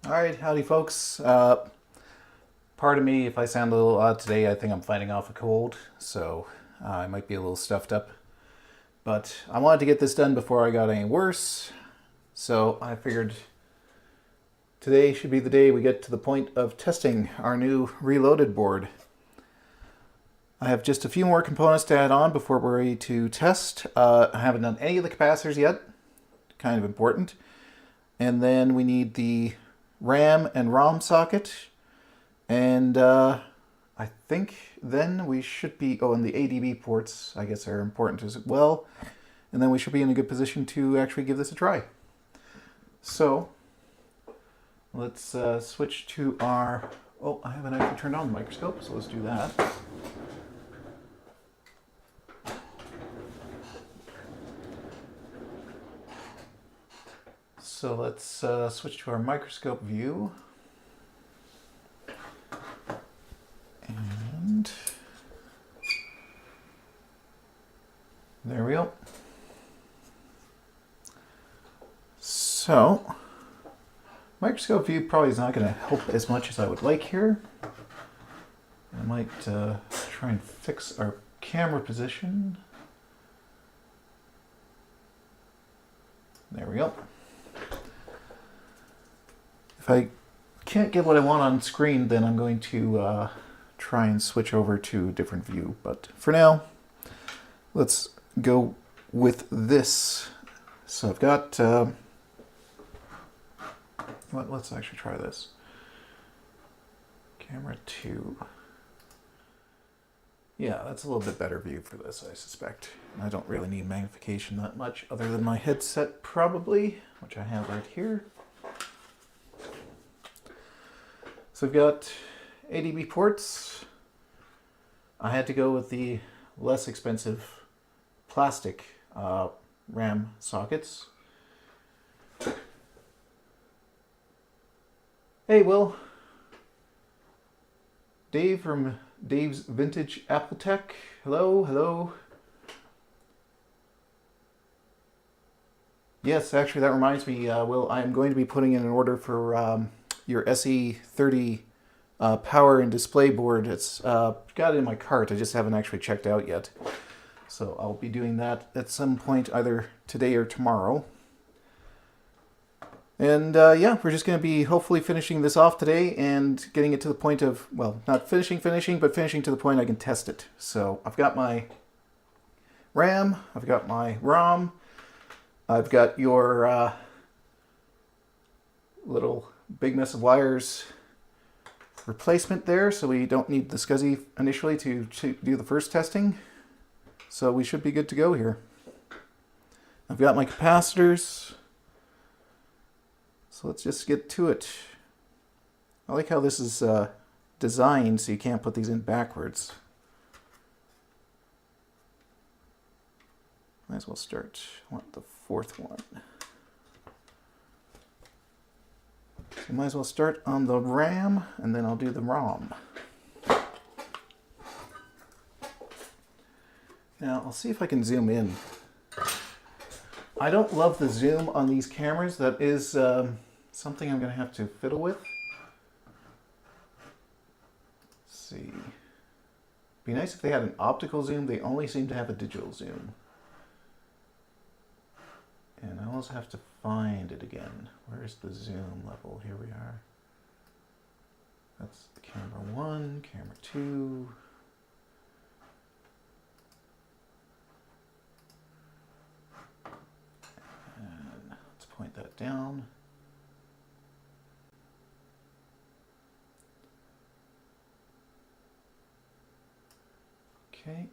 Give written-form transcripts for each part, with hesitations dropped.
Alright, howdy folks. Pardon me if I sound a little odd today. I think I'm fighting off a cold, so I might be a little stuffed up. But I wanted to get this done before I got any worse, so I figured today should be the day we get to the point of testing our new Reloaded board. I have just a few more components to add on before we're ready to test. I haven't done any of the capacitors yet, kind of important. And then we need the RAM and ROM socket, and I think then we should be, and the ADB ports I guess are important as well, and then we should be in a good position to actually give this a try. So let's switch to our, I haven't actually turned on the microscope, so let's do that. So let's switch to our microscope view. And there we go. So, microscope view probably is not going to help as much as I would like here. I might try and fix our camera position. There we go. If I can't get what I want on screen, then I'm going to try and switch over to a different view. But for now, let's go with this. So I've got, let's actually try this. Camera 2. Yeah, that's a little bit better view for this, I suspect. I don't really need magnification that much, other than my headset probably, which I have right here. So we've got ADB ports. I had to go with the less expensive plastic RAM sockets. Hey, Will. Dave from Dave's Vintage Apple Tech. Hello, hello. Yes, actually that reminds me, Will, I am going to be putting in an order for your SE30 power and display board. It's got it in my cart. I just haven't actually checked out yet. So I'll be doing that at some point either today or tomorrow. And yeah, we're just going to be hopefully finishing this off today and getting it to the point of, well, not finishing, but finishing to the point I can test it. So I've got my RAM, I've got my ROM, I've got your little big mess of wires replacement there, so we don't need the SCSI initially to do the first testing. So we should be good to go here. I've got my capacitors. So let's just get to it. I like how this is designed so you can't put these in backwards. Might as well start. I want the fourth one. So might as well start on the RAM, and then I'll do the ROM. Now, I'll see if I can zoom in. I don't love the zoom on these cameras. That is something I'm going to have to fiddle with. Let's see. Be nice if they had an optical zoom. They only seem to have a digital zoom. And I always have to find it again. Where's the zoom level? Here we are. That's the camera 1, camera 2. And let's point that down. Okay.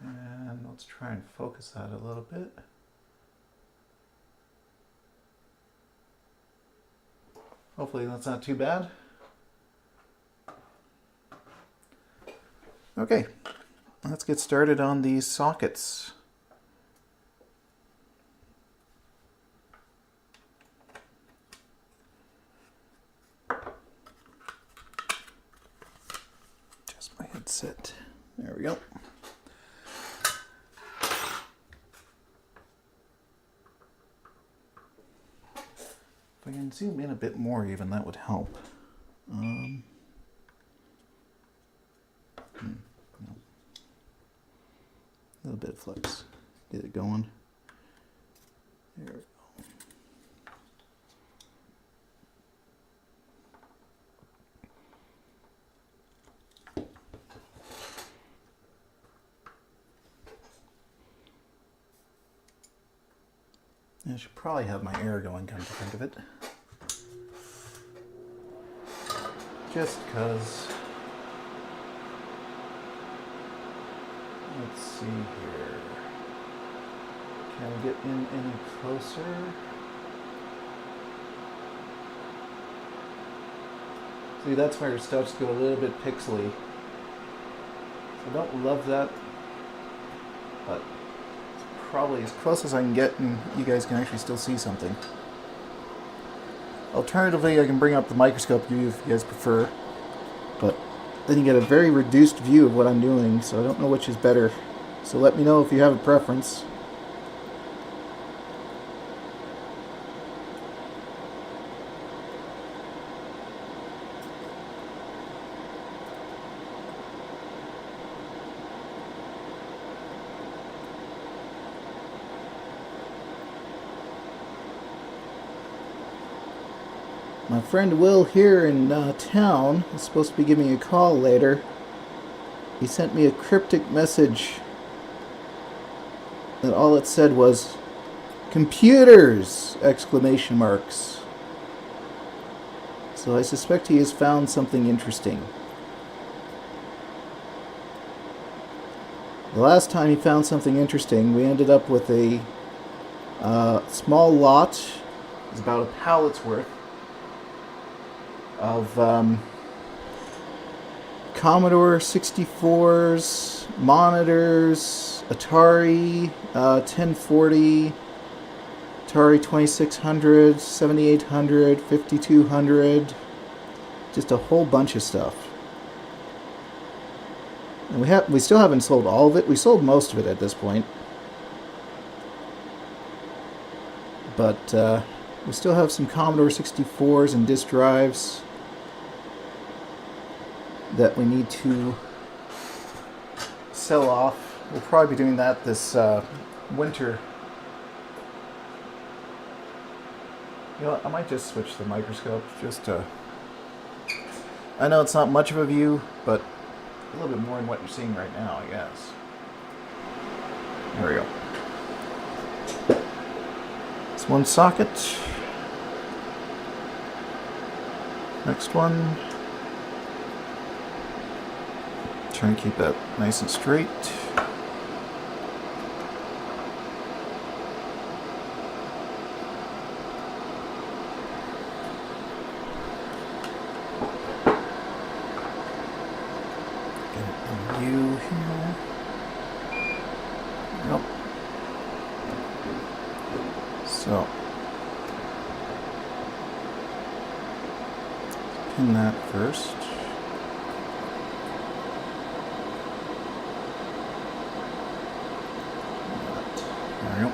And let's try and focus that a little bit. Hopefully that's not too bad. Okay, let's get started on these sockets. Just my headset. There we go. If I can zoom in a bit more even, that would help. No. A little bit of flex. Get it going. There we go. I should probably have my air going, come to think of it. Just because. Let's see here. Can I get in any closer? See, that's where it starts to go a little bit pixely. So I don't love that, but it's probably as close as I can get, and you guys can actually still see something. Alternatively, I can bring up the microscope view if you guys prefer, but then you get a very reduced view of what I'm doing, so I don't know which is better. So let me know if you have a preference. My friend Will here in town is supposed to be giving me a call later. He sent me a cryptic message that all it said was, "Computers!" exclamation marks. So I suspect he has found something interesting. The last time he found something interesting, we ended up with a small lot. It was about a pallet's worth of Commodore 64s, monitors, Atari 1040, Atari 2600, 7800, 5200, just a whole bunch of stuff. And we still haven't sold all of it. We sold most of it at this point, but we still have some Commodore 64s and disk drives that we need to sell off. We'll probably be doing that this winter. You know what, I might just switch the microscope just to... I know it's not much of a view, but a little bit more than what you're seeing right now, I guess. There we go. It's one socket. Next one. Try and keep that nice and straight. Get a view here. Nope. So, pin that first. There we go.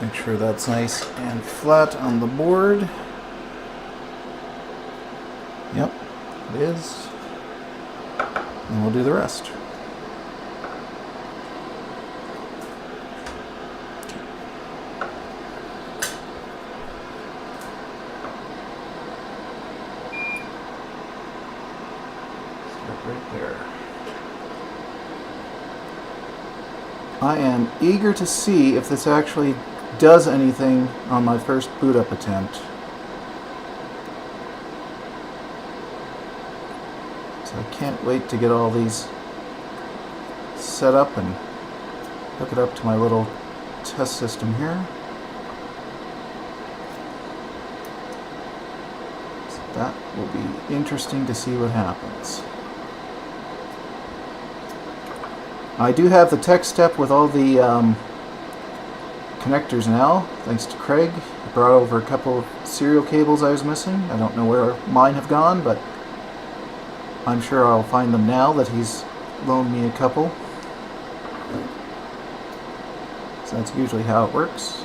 Make sure that's nice and flat on the board. Yep, it is. And we'll do the rest. Start right there. I am eager to see if this actually does anything on my first boot up attempt. So I can't wait to get all these set up and hook it up to my little test system here. So that will be interesting to see what happens. I do have the tech step with all the connectors now, thanks to Craig. He brought over a couple of serial cables I was missing. I don't know where mine have gone, but I'm sure I'll find them now that he's loaned me a couple. So that's usually how it works.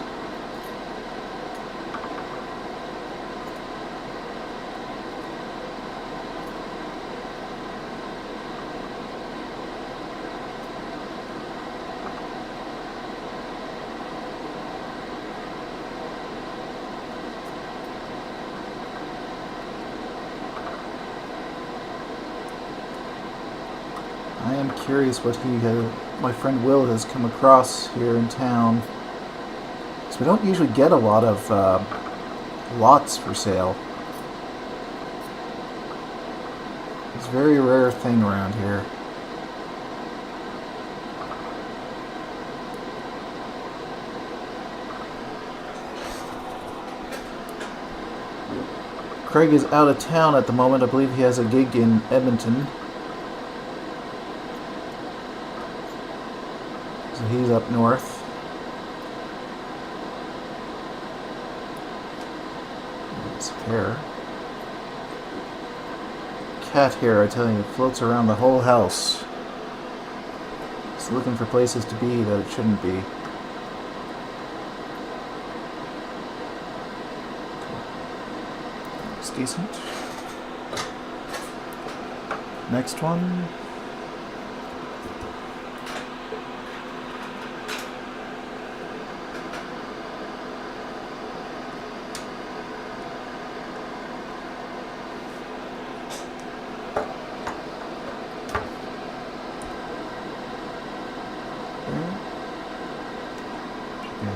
curious what my friend Will has come across here in town. So we don't usually get a lot of lots for sale. It's a very rare thing around here. Craig is out of town at the moment. I believe he has a gig in Edmonton. So he's up north. His hair. Cat hair, I tell you, it floats around the whole house. It's looking for places to be that it shouldn't be. It's decent. Next one.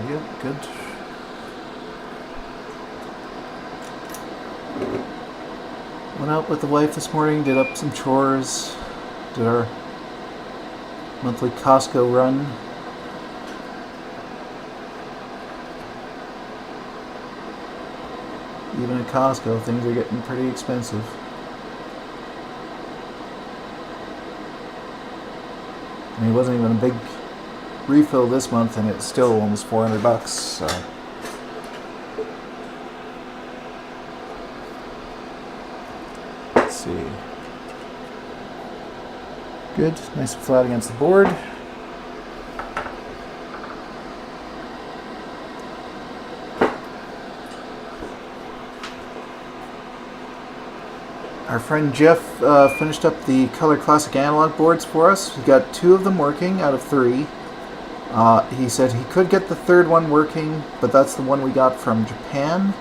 Yep, good. Went out with the wife this morning, did up some chores, did our monthly Costco run. Even at Costco, things are getting pretty expensive. I mean, it wasn't even a big refill this month, and it's still almost $400. So let's see. Good, nice and flat against the board. Our friend Jeff finished up the Color Classic analog boards for us. We got 2 of them working out of 3. He said he could get the 3rd one working, but that's the one we got from Japan.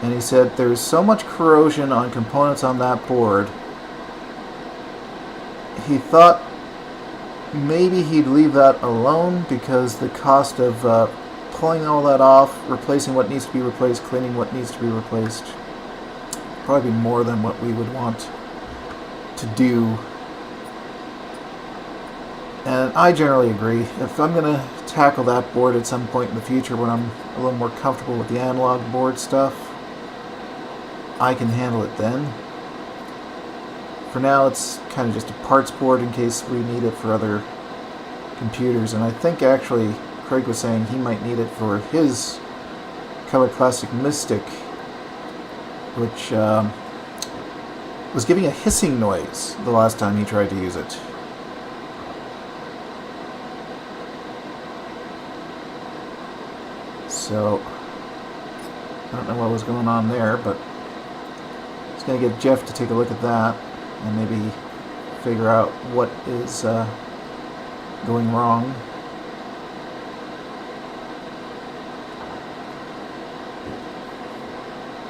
And he said there's so much corrosion on components on that board. He thought maybe he'd leave that alone because the cost of pulling all that off, replacing what needs to be replaced, cleaning what needs to be replaced, probably be more than what we would want to do. And I generally agree. If I'm going to tackle that board at some point in the future when I'm a little more comfortable with the analog board stuff, I can handle it then. For now, it's kind of just a parts board in case we need it for other computers. And I think actually Craig was saying he might need it for his Color Classic Mystic, which was giving a hissing noise the last time he tried to use it. So, I don't know what was going on there, but I was going to get Jeff to take a look at that and maybe figure out what is going wrong.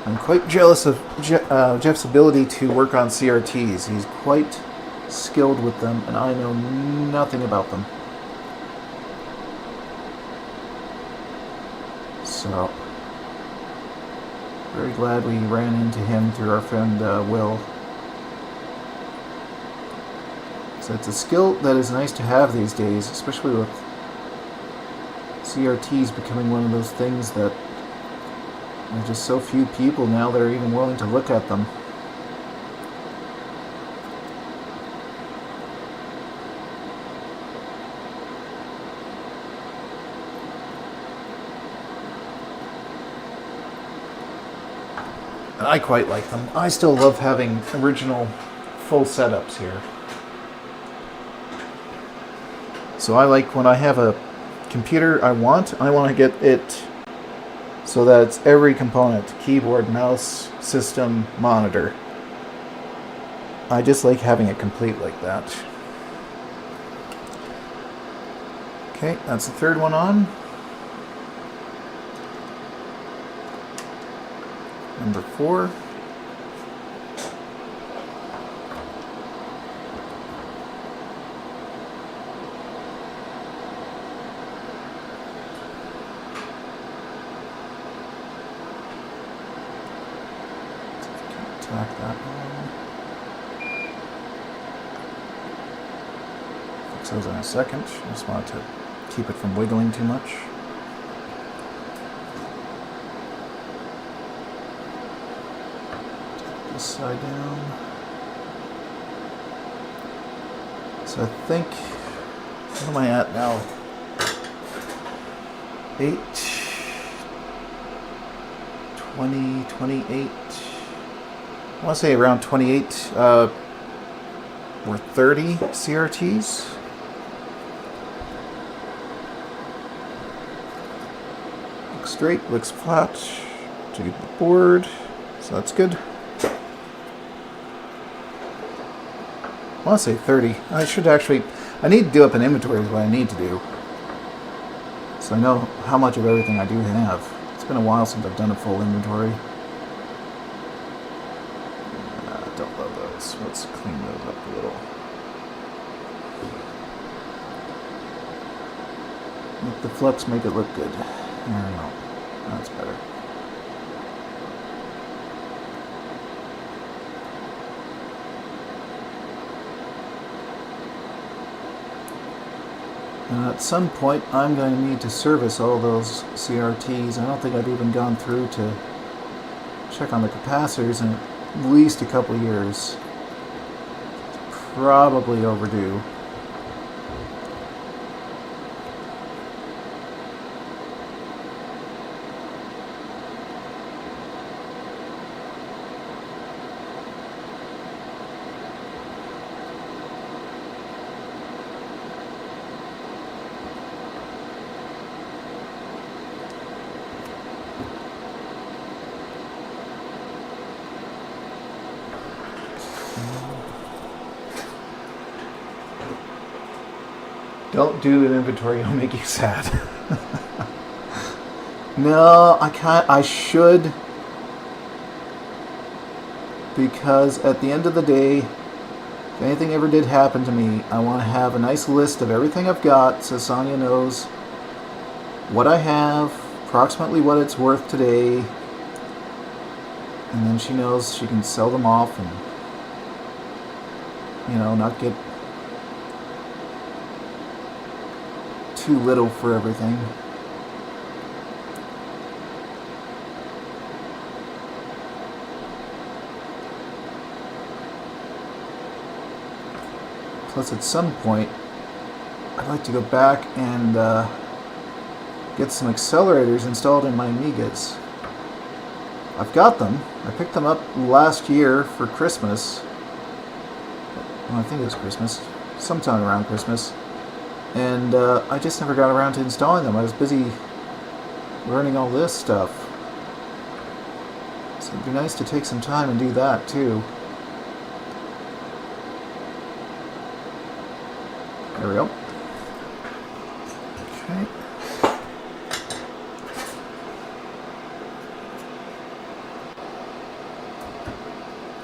I'm quite jealous of Jeff's ability to work on CRTs. He's quite skilled with them, and I know nothing about them. So, very glad we ran into him through our friend Will. So it's a skill that is nice to have these days, especially with CRTs becoming one of those things that there's just so few people now that are even willing to look at them. And I quite like them. I still love having original full setups here. So I like when I have a computer I want to get it so that it's every component: keyboard, mouse, system, monitor. I just like having it complete like that. Okay, that's the 3rd one on. Number 4. Back that one. Fix those in a second. Just wanted to keep it from wiggling too much. Take this side down. So I think, what am I at now? 8, 20, 28. I want to say around 28 or 30 CRTs. Looks straight, looks flat to the board, so that's good. I want to say 30. I should actually, I need to do up an inventory is what I need to do. So I know how much of everything I do have. It's been a while since I've done a full inventory. Don't love those. Let's clean those up a little. Make the flex make it look good. There we go. That's better. At some point, I'm going to need to service all those CRTs. I don't think I've even gone through to check on the capacitors in at least a couple of years. It's probably overdue. Don't do an inventory, it'll make you sad. No, I can't. I should. Because at the end of the day, if anything ever did happen to me, I want to have a nice list of everything I've got so Sonia knows what I have, approximately what it's worth today, and then she knows she can sell them off and, you know, not get too little for everything. Plus, at some point, I'd like to go back and get some accelerators installed in my Amigas. I've got them. I picked them up last year for Christmas. Well, I think it was Christmas. Sometime around Christmas. And I just never got around to installing them. I was busy learning all this stuff. So it'd be nice to take some time and do that too. There we go. Okay.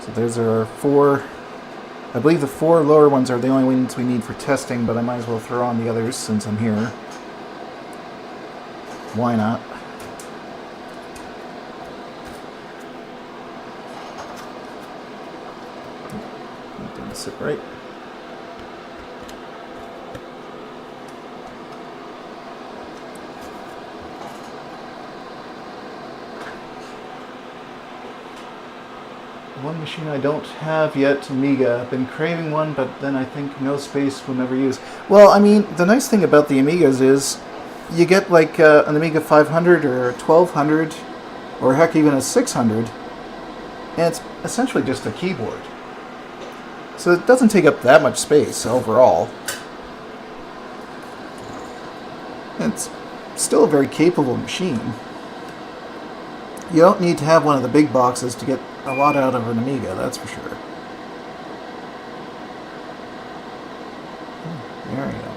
So those are our 4. I believe the 4 lower ones are the only ones we need for testing, but I might as well throw on the others since I'm here. Why not? That didn't sit right. One machine I don't have yet, Amiga. I've been craving one, but then I think no space will never use. Well, I mean, the nice thing about the Amigas is you get like an Amiga 500 or a 1200, or heck, even a 600, and it's essentially just a keyboard. So it doesn't take up that much space overall. It's still a very capable machine. You don't need to have one of the big boxes to get a lot out of an Amiga, that's for sure. There we go.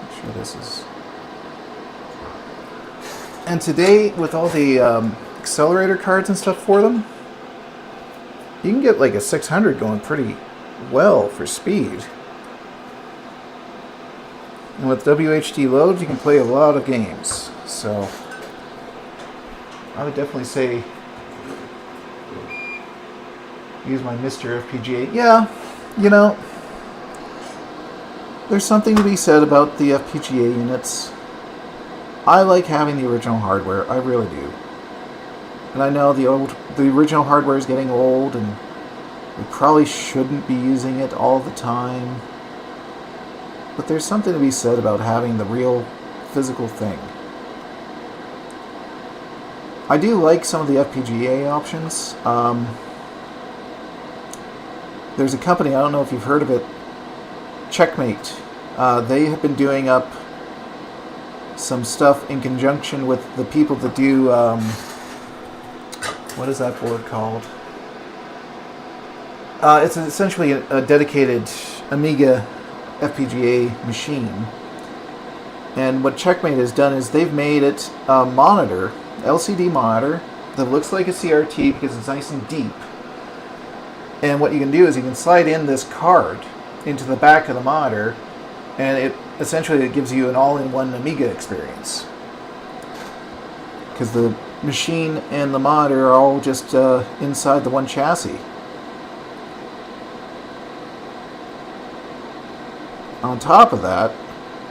Make sure this is... And today, with all the accelerator cards and stuff for them, you can get like a 600 going pretty well for speed. And with WHD loads, you can play a lot of games. So I would definitely say use my Mr. FPGA. Yeah, you know, there's something to be said about the FPGA units. I like having the original hardware. I really do. And I know the original hardware is getting old, and we probably shouldn't be using it all the time. But there's something to be said about having the real physical thing. I do like some of the FPGA options. There's a company, I don't know if you've heard of it, Checkmate. They have been doing up some stuff in conjunction with the people that do, what is that board called? It's essentially a dedicated Amiga FPGA machine. And what Checkmate has done is they've made it a monitor, LCD monitor, that looks like a CRT because it's nice and deep. And what you can do is you can slide in this card into the back of the monitor, and it essentially gives you an all-in-one Amiga experience. Because the machine and the monitor are all just inside the one chassis. On top of that,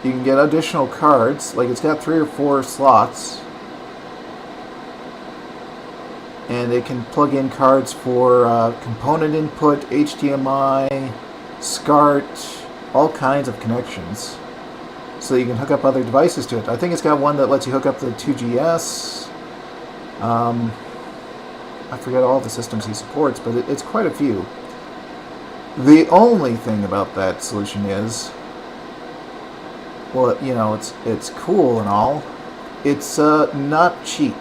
you can get additional cards, like it's got 3 or 4 slots, and it can plug in cards for component input, HDMI, SCART, all kinds of connections. So you can hook up other devices to it. I think it's got one that lets you hook up the 2GS. I forget all the systems he supports, but it's quite a few. The only thing about that solution is, well, you know, it's cool and all. It's not cheap,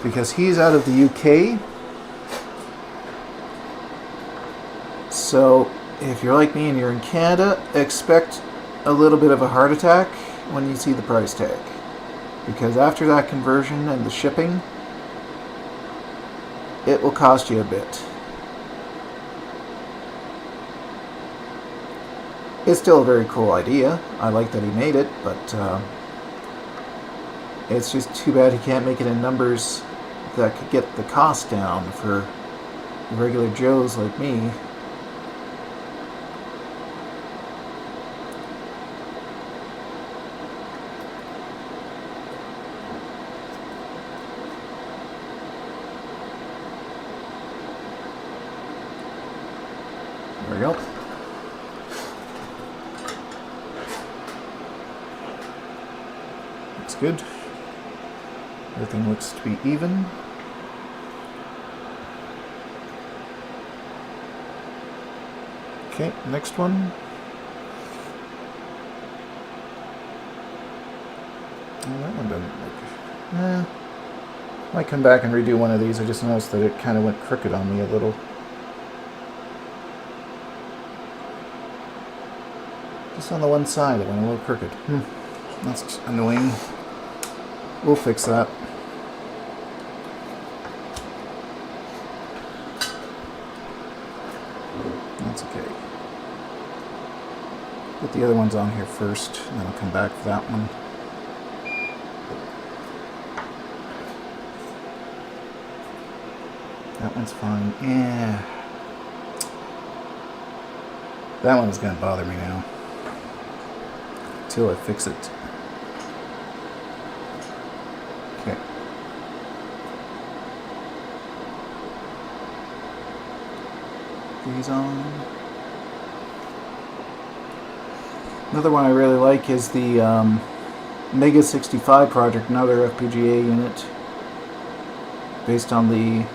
because he's out of the UK. So if you're like me and you're in Canada, expect a little bit of a heart attack when you see the price tag, because after that conversion and the shipping, it will cost you a bit. It's still a very cool idea. I like that he made it, but it's just too bad he can't make it in numbers that could get the cost down for regular Joes like me. There we go. Looks good. Everything looks to be even. Okay, next one. Oh, that one doesn't look... Might come back and redo one of these. I just noticed that it kind of went crooked on me a little. Just on the one side, it went a little crooked. That's annoying. We'll fix that. That's okay. Put the other ones on here first, and then I'll come back for that one. That one's fine. Yeah. That one's gonna bother me now. Till I fix it. Okay. These on. Another one I really like is the Mega 65 project, another FPGA unit based on the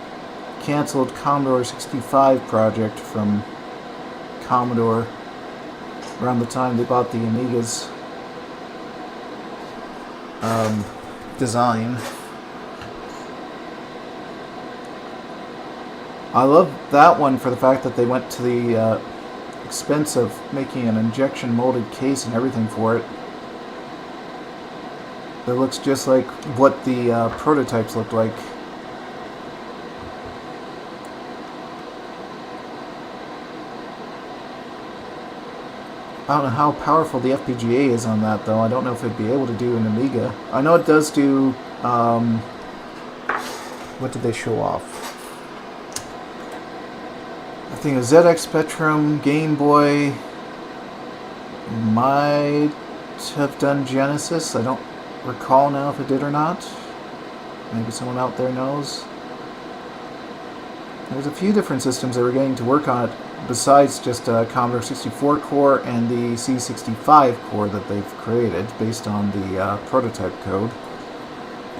canceled Commodore 65 project from Commodore around the time they bought the Amiga's design. I love that one for the fact that they went to the expense of making an injection molded case and everything for it. It looks just like what the prototypes looked like. I don't know how powerful the FPGA is on that, though. I don't know if it'd be able to do an Amiga. I know it does do What did they show off? I think a ZX Spectrum, Game Boy, might have done Genesis. I don't recall now if it did or not. Maybe someone out there knows. There's a few different systems that were getting to work on it besides just Commodore 64 core and the C65 core that they've created based on the prototype code.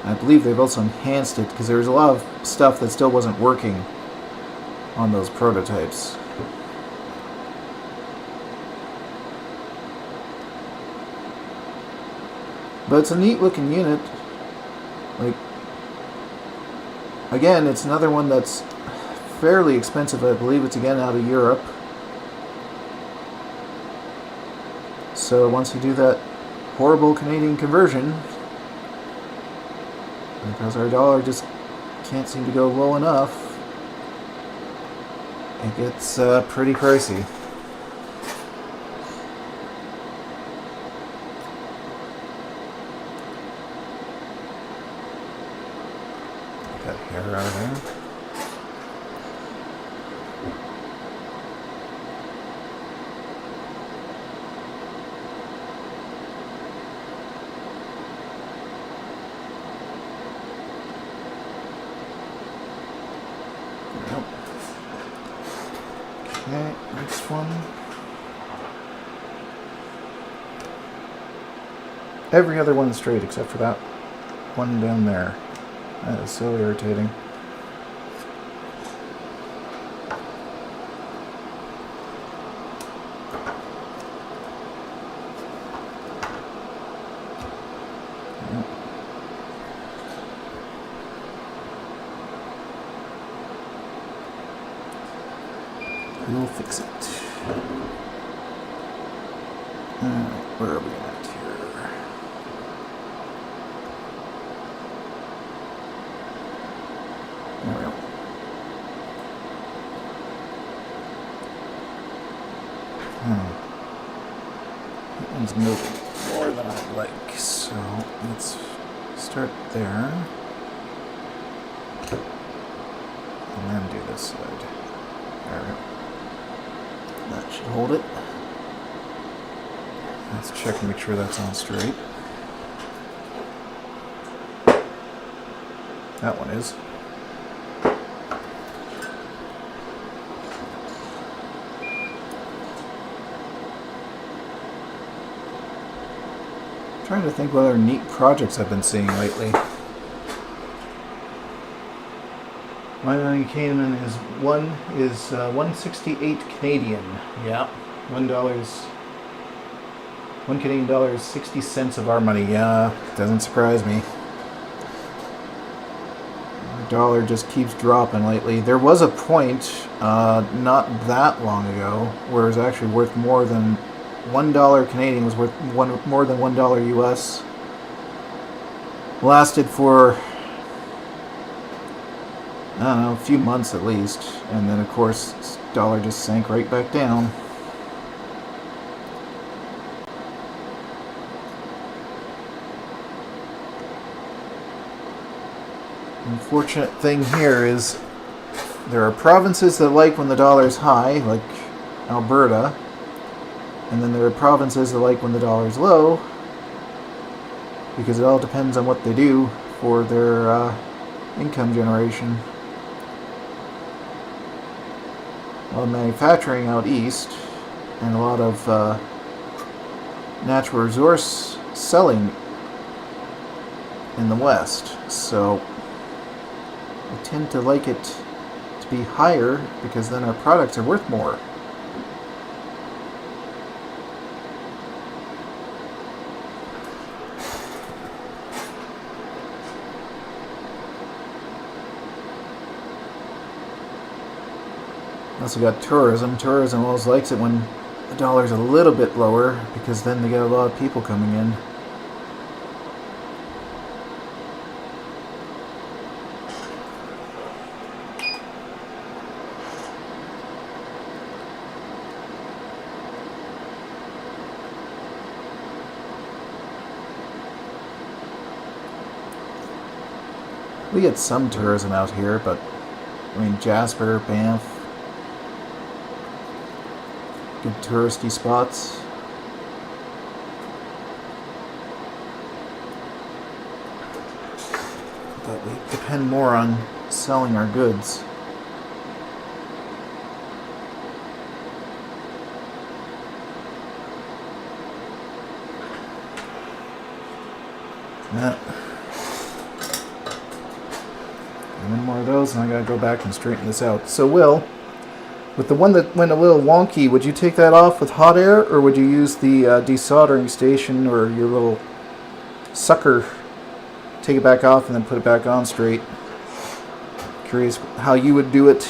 I believe they've also enhanced it because there was a lot of stuff that still wasn't working on those prototypes. But it's a neat looking unit. Like, again, it's another one that's fairly expensive. I believe it's again out of Europe. So once you do that horrible Canadian conversion, because our dollar just can't seem to go low enough, it gets pretty pricey. Got hair out of there. Okay, next one. Every other one's straight except for that one down there. That is so irritating. We'll fix it. Alright, where are we at here? There we go. That one's moving more than I'd like, so let's start there. And then do this side. There we go. That should hold it. Let's check and make sure that's on straight. That one is. I'm trying to think what other neat projects I've been seeing lately. My money came in is 168 Canadian. Yeah, $1 Canadian dollar is 60 cents of our money. Yeah, doesn't surprise me. The dollar just keeps dropping lately. There was a point not that long ago where it was actually worth more than $1 Canadian was worth more than $1 US. Lasted for, I don't know, a few months at least, and then of course dollar just sank right back down. Unfortunate thing here is there are provinces that like when the dollar is high, like Alberta, and then there are provinces that like when the dollar is low, because it all depends on what they do for their income generation. A lot of manufacturing out east, and a lot of natural resource selling in the west. So we tend to like it to be higher because then our products are worth more. Also got tourism. Tourism always likes it when the dollar's a little bit lower because then they get a lot of people coming in. We get some tourism out here, but I mean Jasper, Banff, good touristy spots. But we depend more on selling our goods. Yeah. One more of those and I gotta go back and straighten this out. So Will, with the one that went a little wonky, would you take that off with hot air, or would you use the desoldering station or your little sucker, take it back off and then put it back on straight? Curious how you would do it.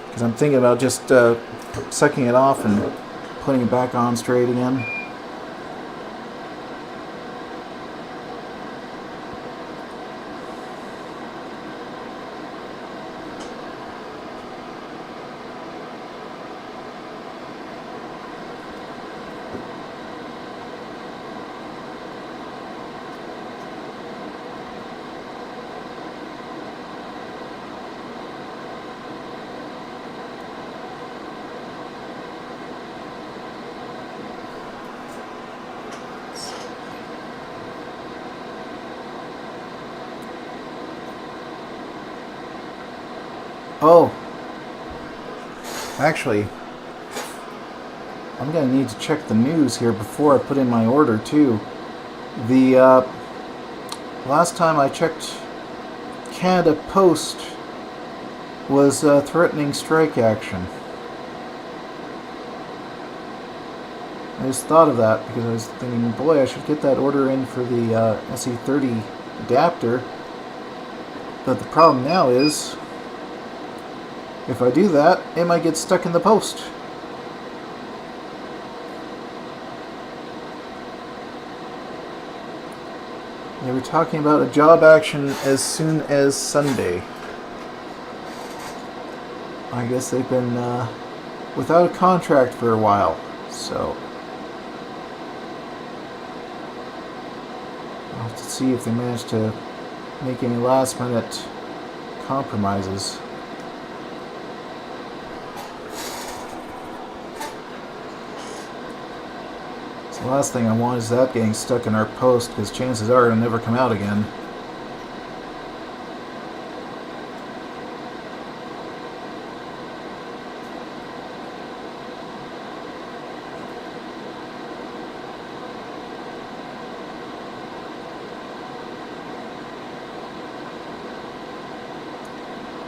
Because I'm thinking about just sucking it off and putting it back on straight again. Oh, actually, I'm going to need to check the news here before I put in my order too. The last time I checked, Canada Post was threatening strike action. I just thought of that because I was thinking, boy, I should get that order in for the SE30 adapter. But the problem now is, if I do that, it might get stuck in the post. They were talking about a job action as soon as Sunday. I guess they've been without a contract for a while, so I'll have to see if they manage to make any last-minute compromises. The last thing I want is that getting stuck in our post, because chances are it'll never come out again.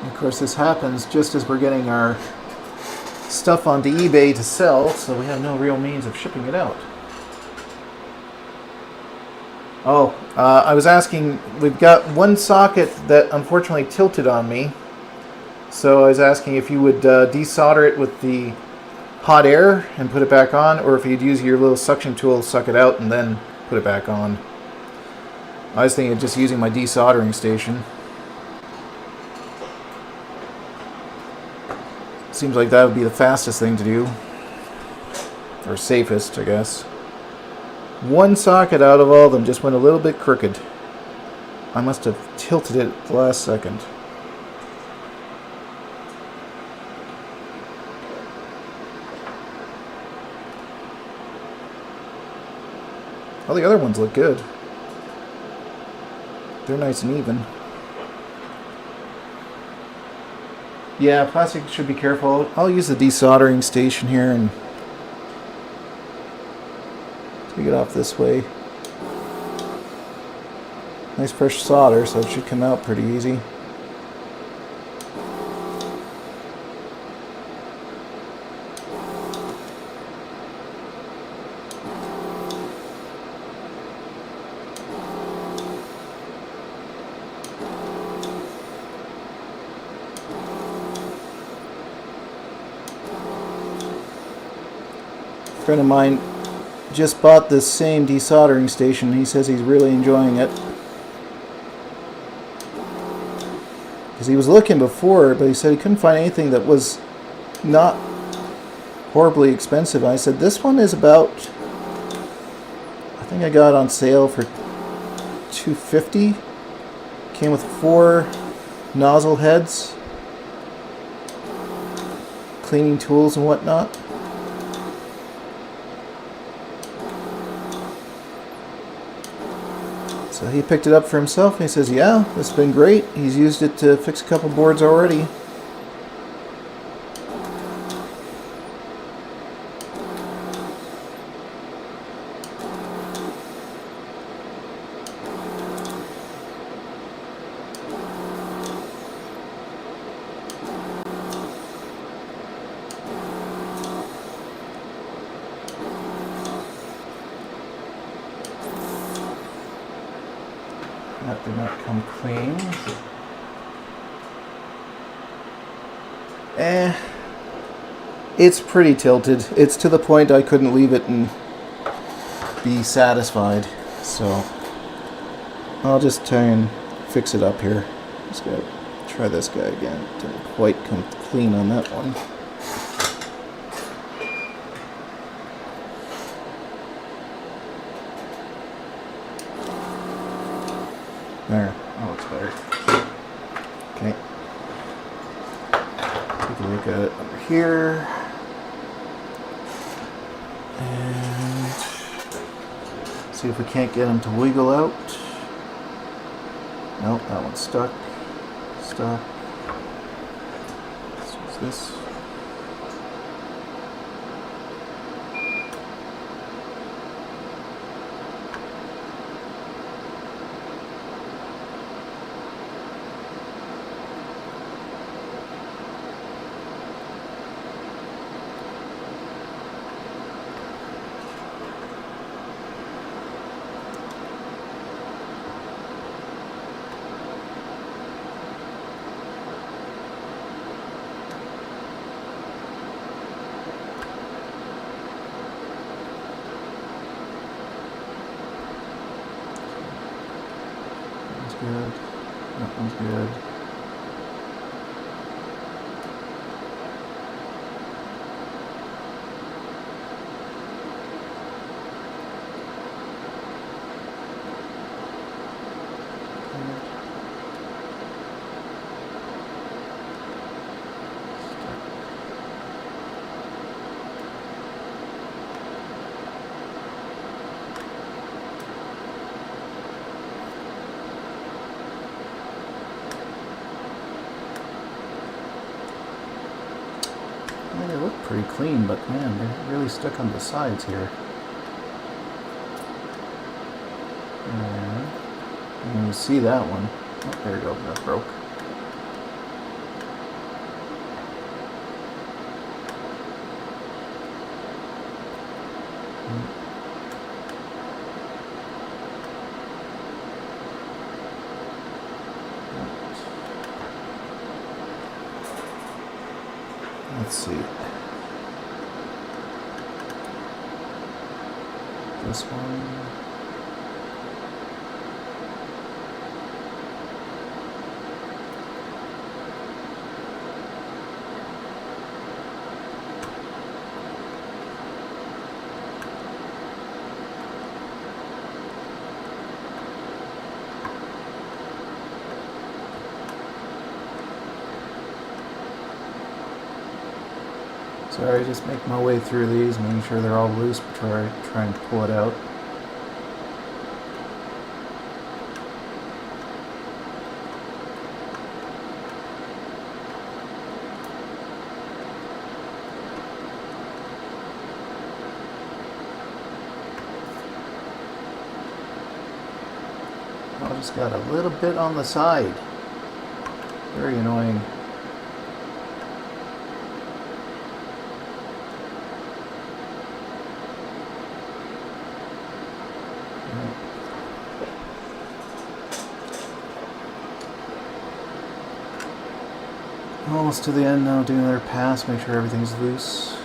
And of course, this happens just as we're getting our stuff onto eBay to sell, so we have no real means of shipping it out. Oh, I was asking, we've got one socket that unfortunately tilted on me. So I was asking if you would desolder it with the hot air and put it back on, or if you'd use your little suction tool, suck it out, and then put it back on. I was thinking of just using my desoldering station. Seems like that would be the fastest thing to do. Or safest, I guess. One socket out of all of them just went a little bit crooked. I must have tilted it at the last second. All the other ones look good. They're nice and even. Yeah, plastic should be careful. I'll use the desoldering station here and take it off this way. Nice fresh solder, so it should come out pretty easy. A friend of mine just bought this same desoldering station. He says he's really enjoying it. Because he was looking before, but he said he couldn't find anything that was not horribly expensive. I said, this one is about, I think I got on sale for $250. Came with 4 nozzle heads, cleaning tools and whatnot. So he picked it up for himself and he says, yeah, this has been great. He's used it to fix a couple boards already. That did not come clean. It's pretty tilted. It's to the point I couldn't leave it and be satisfied. So I'll just try and fix it up here. Just gotta try this guy again. Didn't quite come clean on that one. There. Oh, it's better. Okay. Take a look at it over here. And see if we can't get him to wiggle out. Nope, that one's stuck. Stuck. What's this? Good. That one's good. They look pretty clean, but man, they're really stuck on the sides here. And you see that one. Oh, there you go, that broke. Let's see. This one. Sorry, just make my way through these, making sure they're all loose before I try and pull it out. I just got a little bit on the side. Very annoying. Almost to the end now, doing another pass, make sure everything's loose.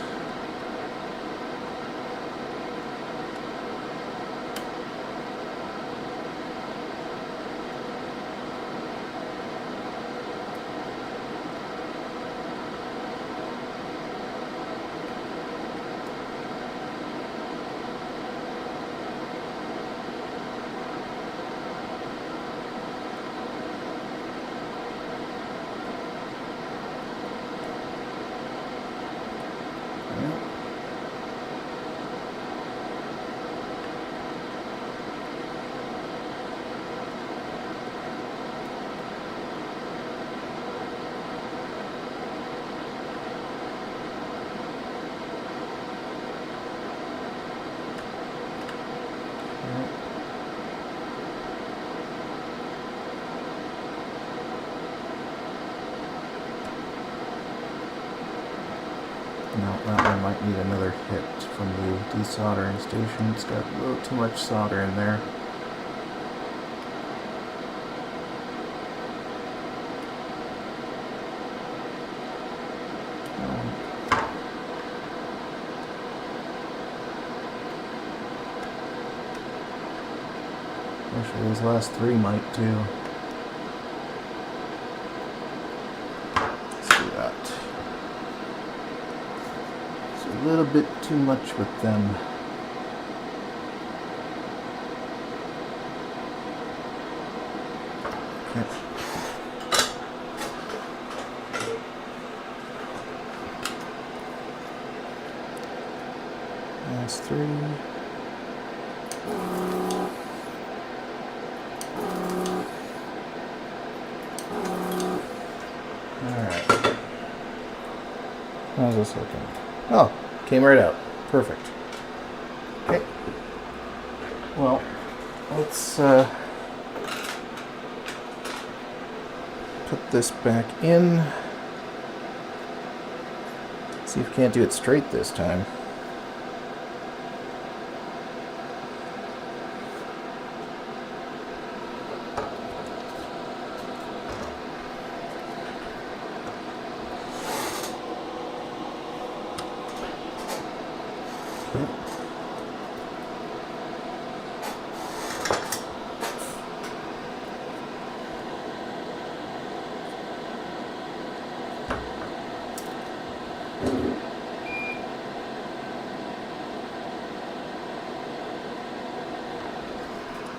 No, that one might need another hit from the desoldering station. It's got a little too much solder in there. Actually, these last three might too. Let's do that. It's a little bit too much with them. Okay. That's three. Alright. How's this looking? Oh, came right out. Perfect. Okay. Well, let's put this back in. See if we can't do it straight this time.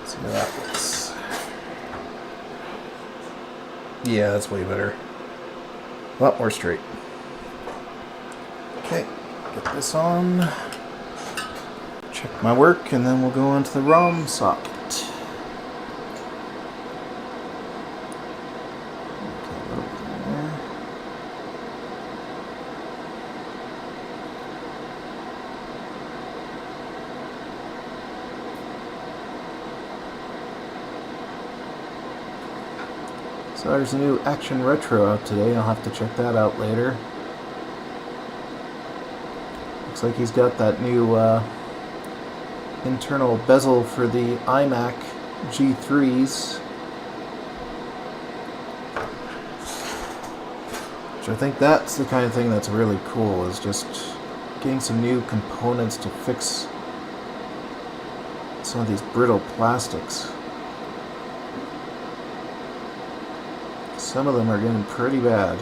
See how that looks. Yeah, that's way better. A lot more straight. Okay, get this on. Check my work, and then we'll go on to the ROM socket. So there's a new Action Retro out today. I'll have to check that out later. Looks like he's got that new internal bezel for the iMac G3s. Which I think that's the kind of thing that's really cool, is just getting some new components to fix some of these brittle plastics. Some of them are getting pretty bad.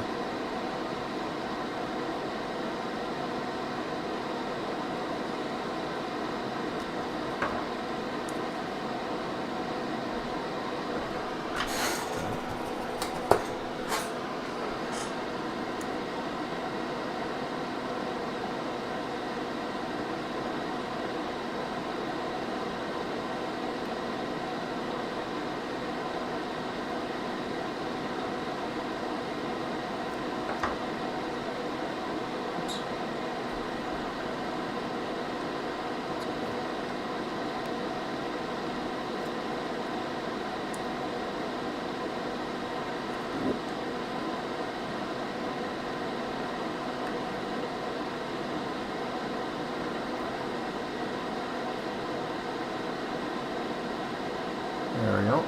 There we go.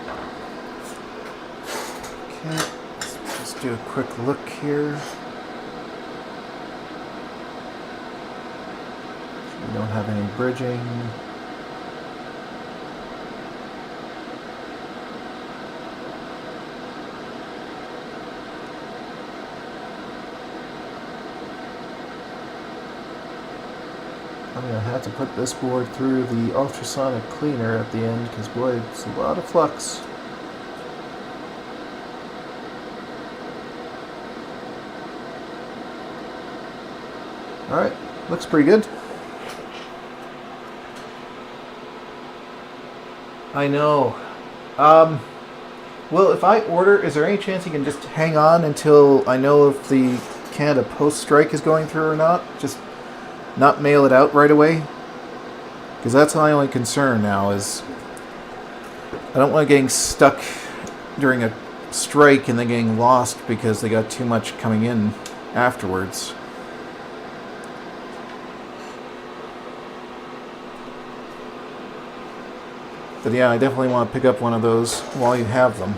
Okay, let's just do a quick look here. We don't have any bridging. I'm going to have to put this board through the ultrasonic cleaner at the end, because boy, it's a lot of flux. Alright, Looks pretty good. I know. Well, if I order, is there any chance you can just hang on until I know if the Canada Post strike is going through or not? Just not mail it out right away? Because that's my only concern now is I don't want getting stuck during a strike and then getting lost because they got too much coming in afterwards. But yeah, I definitely want to pick up one of those while you have them.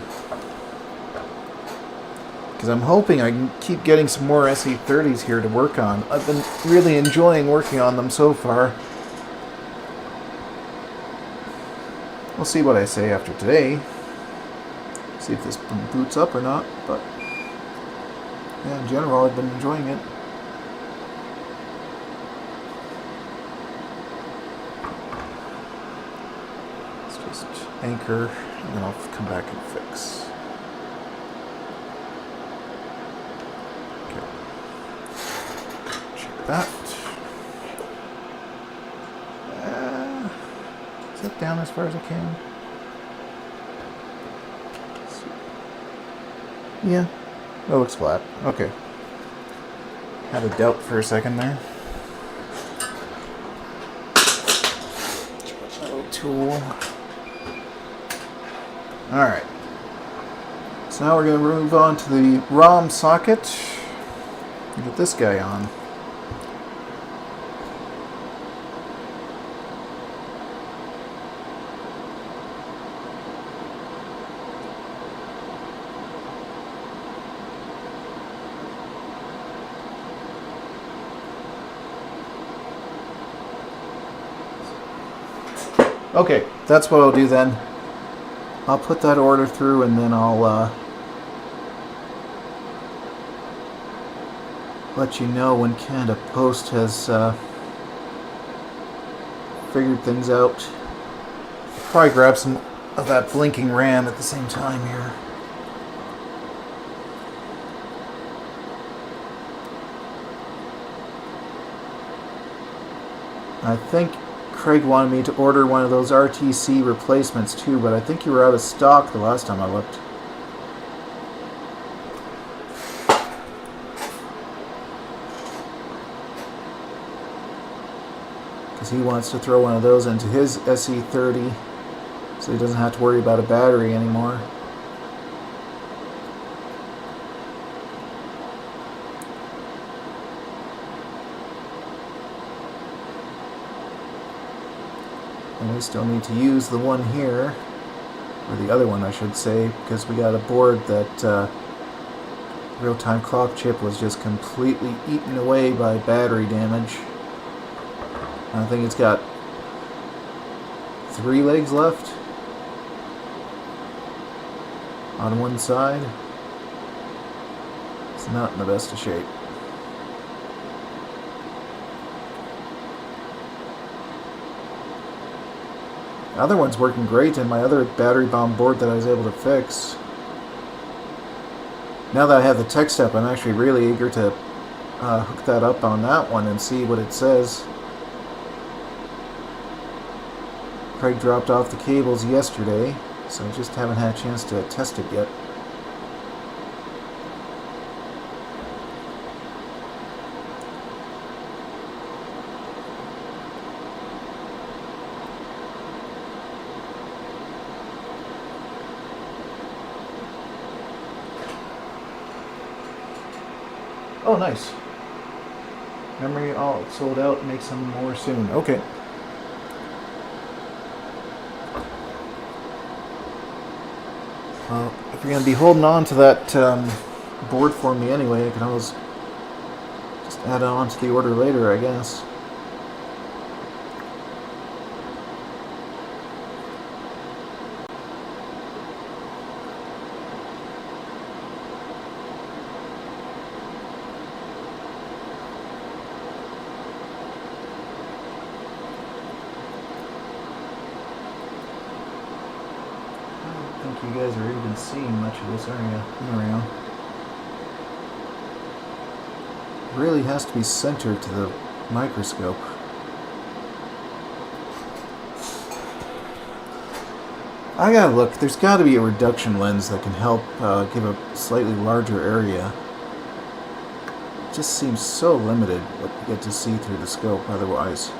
Because I'm hoping I can keep getting some more SE30s here to work on. I've been really enjoying working on them so far. We'll see what I say after today. See if this boots up or not. But yeah, in general, I've been enjoying it. Anchor, and then I'll come back and fix. Okay. Check that. Is that down as far as I can? Yeah. That looks flat. Okay. Had a doubt for a second there. Little tool. Alright, so now we're going to move on to the ROM socket and get this guy on. Okay, that's what I'll do then. I'll put that order through and then I'll let you know when Canada Post has figured things out. Probably grab some of that blinking RAM at the same time here. I think Craig wanted me to order one of those RTC replacements too, but I think you were out of stock the last time I looked. Because he wants to throw one of those into his SE30 so he doesn't have to worry about a battery anymore. And we still need to use the one here, or the other one I should say, because we got a board that real-time clock chip was just completely eaten away by battery damage. I think it's got 3 legs left on one side. It's not in the best of shape. The other one's working great, and my other battery bomb board that I was able to fix. Now that I have the tech step, I'm actually really eager to hook that up on that one and see what it says. Craig dropped off the cables yesterday, so I just haven't had a chance to test it yet. Oh, nice. Memory all sold out. Make some more soon. Okay. Well, if you're going to be holding on to that board for me anyway, I can always just add it on to the order later, I guess. You guys are even seeing much of this area. There we go. Really has to be centered to the microscope. I gotta look. There's got to be a reduction lens that can help give a slightly larger area. It just seems so limited what you get to see through the scope otherwise.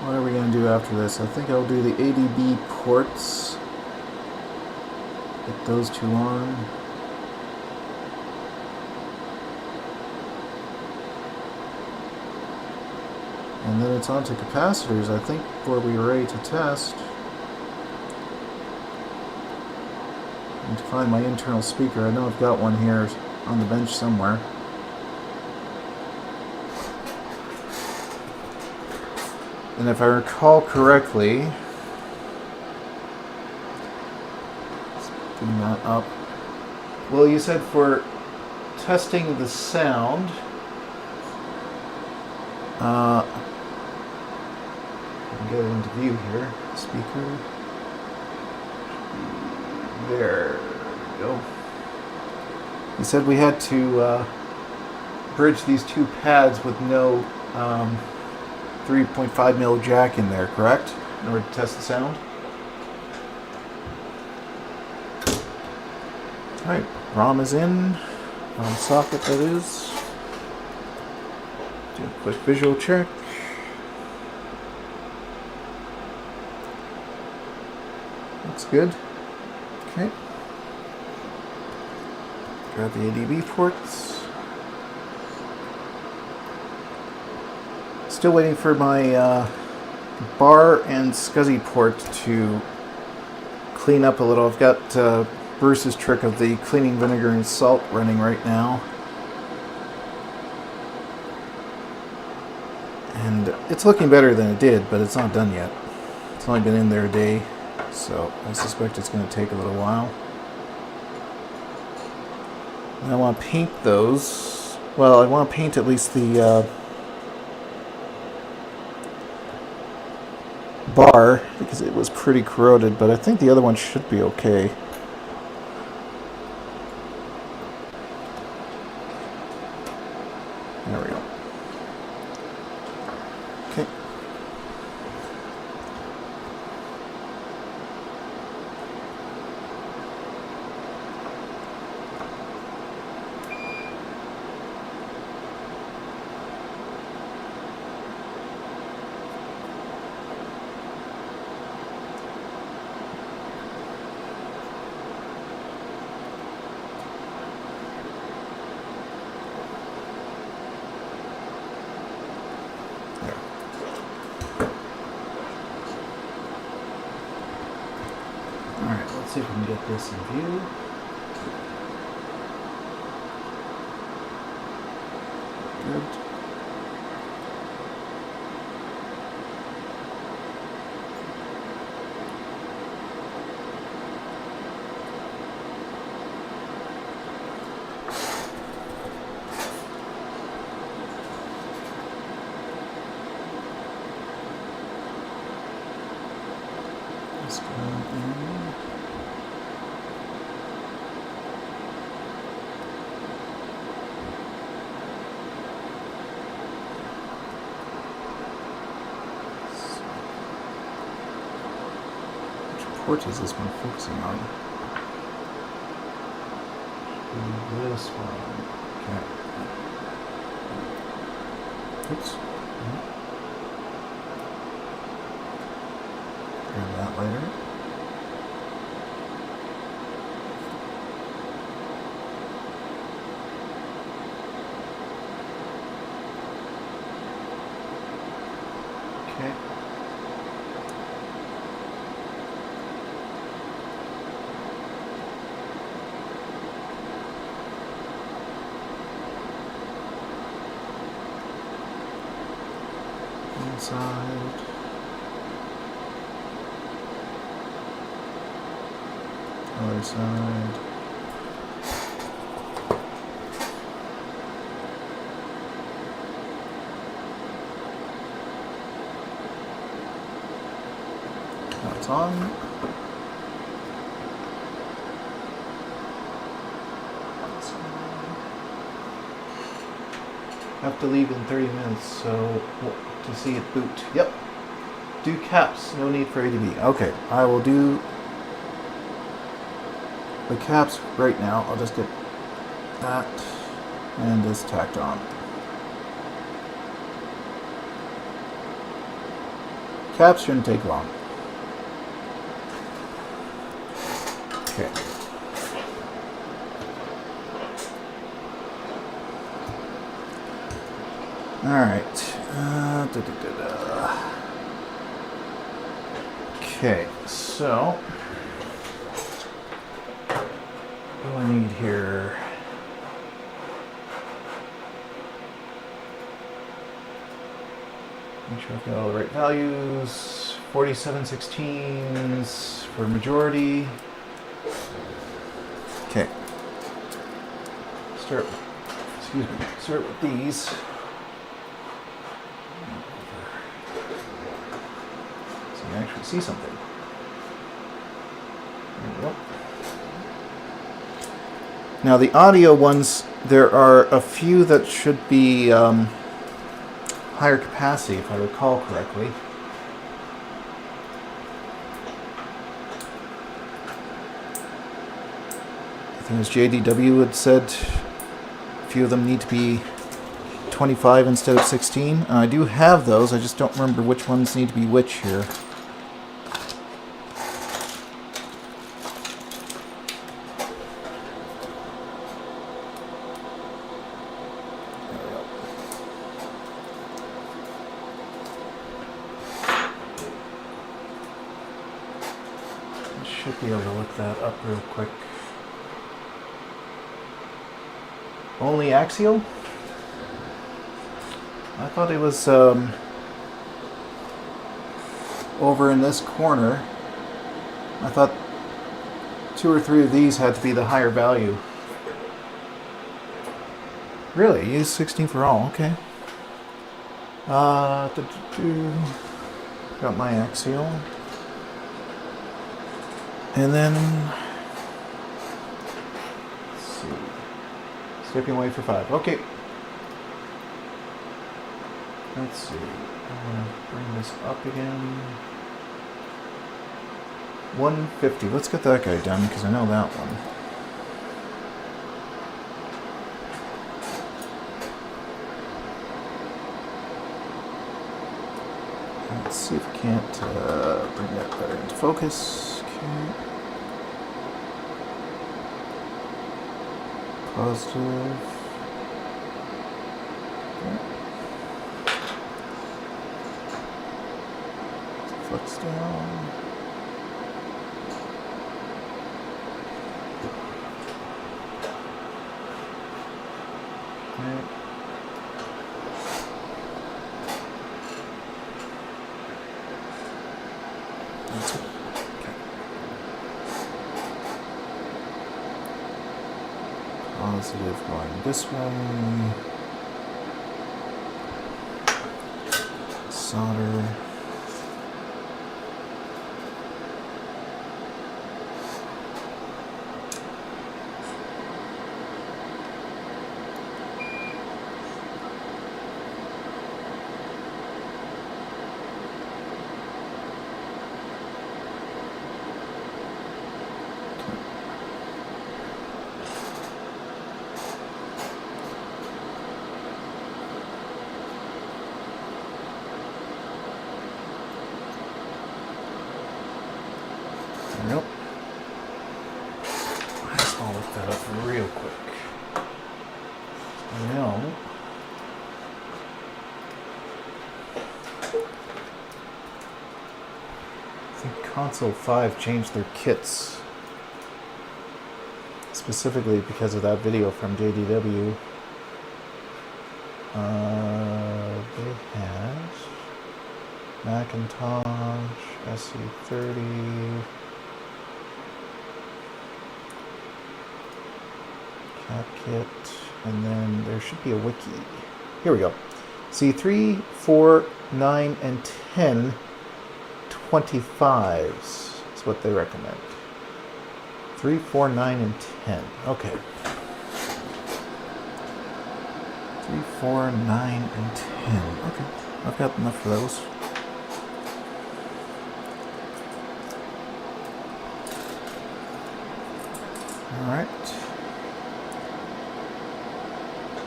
What are we going to do after this? I think I'll do the ADB ports. Get those two on. And then it's on to capacitors, I think, before we're ready to test. I need to find my internal speaker. I know I've got one here on the bench somewhere. And if I recall correctly, let's bring that up. Well, you said for testing the sound, I can get it into view here. Speaker. There we go. You said we had to bridge these two pads with no 3.5 mil jack in there, correct? In order to test the sound? Alright, ROM is in. ROM socket, that is. Do a quick visual check. Looks good. Okay. Grab the ADB ports. Still waiting for my bar and SCSI port to clean up a little. I've got Bruce's trick of the cleaning vinegar and salt running right now. And it's looking better than it did, but it's not done yet. It's only been in there a day, so I suspect it's going to take a little while. And I want to paint those. Well, I want to paint at least the bar, because it was pretty corroded, but I think the other one should be okay. There we go. Okay. Alright, let's see if we can get this in view. Good. Let's go in. Which port is this one focusing on? This one. Okay. Oops. Grab that later. Okay. Side. Other side. That's on. Have to leave in 30 minutes, so to see it boot. Yep. Do caps. No need for ADB. Okay, I will do the caps right now. I'll just get that and this tacked on. Caps shouldn't take long. Okay. Alright. Okay, so what do I need here? Make sure I've got all the right values. 47/16s for majority. Okay. Start with these. So you actually see something. There we go. Now the audio ones, there are a few that should be higher capacity, if I recall correctly. I think it was JDW had said a few of them need to be 25 instead of 16. I do have those, I just don't remember which ones need to be which here. Should be able to look that up real quick. Only axial? I thought it was over in this corner. I thought 2 or 3 of these had to be the higher value. Really? Use 16 for all, okay. Got my axial. And then, let's see, stepping away for 5. Okay. Let's see. I'm going to bring this up again. 150. Let's get that guy done because I know that one. Let's see if we can't bring that better into focus. Positive. Okay. Flex down. Okay. That's it. Positive going this way. Solder. Nope. I'll look that up real quick. No. I think Console 5 changed their kits. Specifically because of that video from JDW. They have... Macintosh, SE30, CapKit, and then there should be a wiki. Here we go. See 3, 4, 9, and 10 25s is what they recommend. 3, 4, 9, and 10. Okay. 3, 4, 9, and 10. Okay. I've got enough of those. Alright.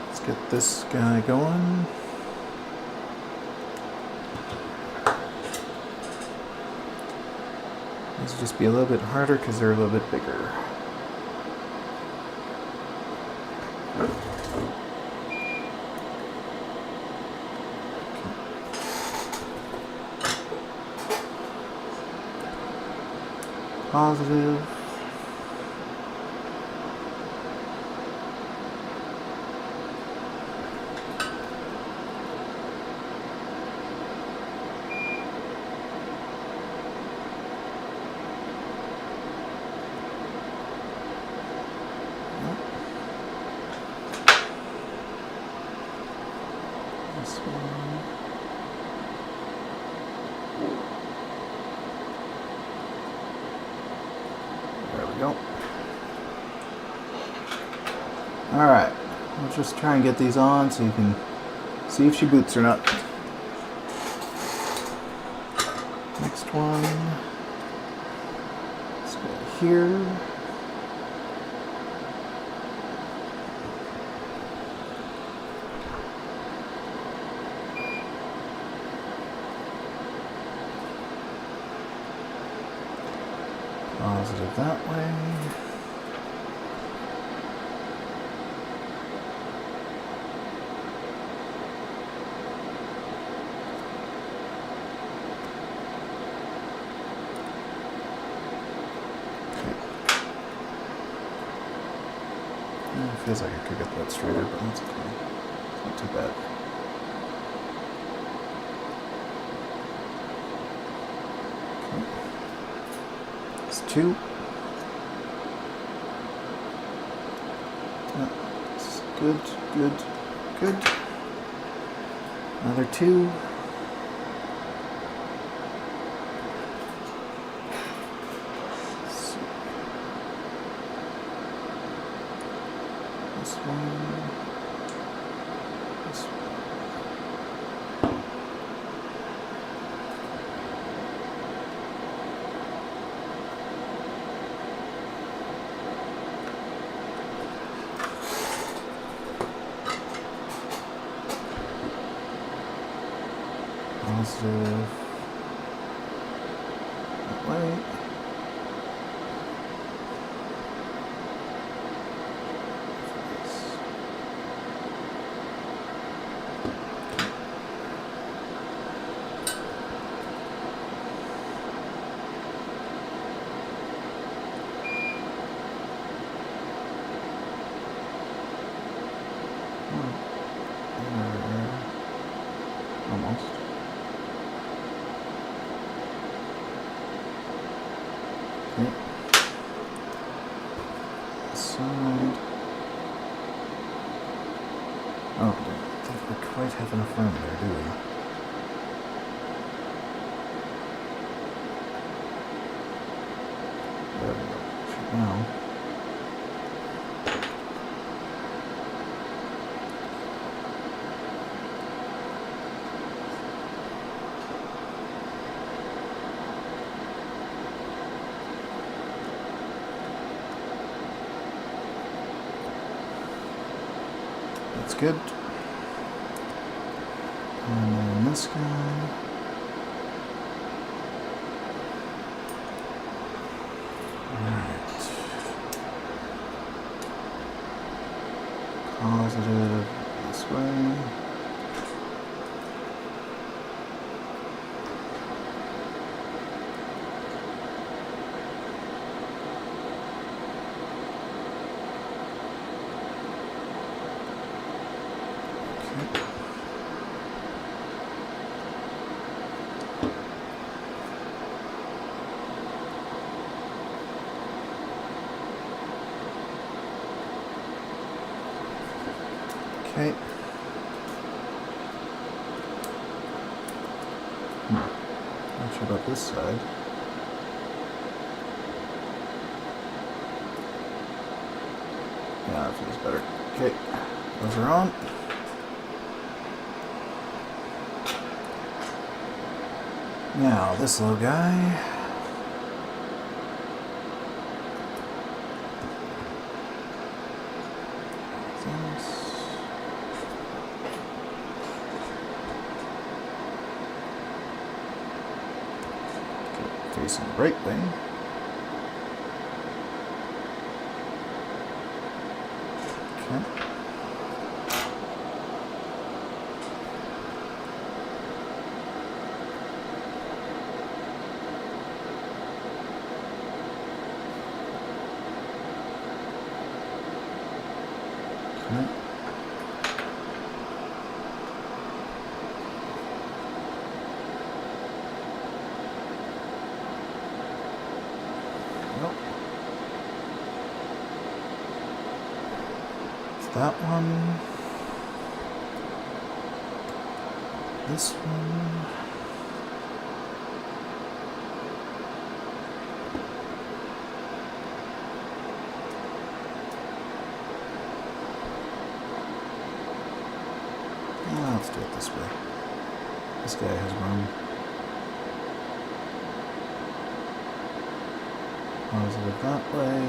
Let's get this guy going. These will just be a little bit harder because they're a little bit bigger. Positive. This one. There we go. Alright, we'll just try and get these on so you can see if she boots or not. Next one. Let's go here. Positive that way. It feels like I could get that straighter, but that's okay. It's not too bad. Okay. It's 2. That's good, good, good. Another 2. This one. This one. Positive. That way. Almost. Okay. Side. Oh, I don't think we quite have enough room there, do we? There we go. Now. That's good. And then this guy. Alright. Positive this way. Okay. Okay. Not sure about this side. Yeah, that feels better. Okay, those are on. Now, this little guy. Facing the right way. Okay. Okay. That one, this one, let's do it this way. This guy has room. Positive that way.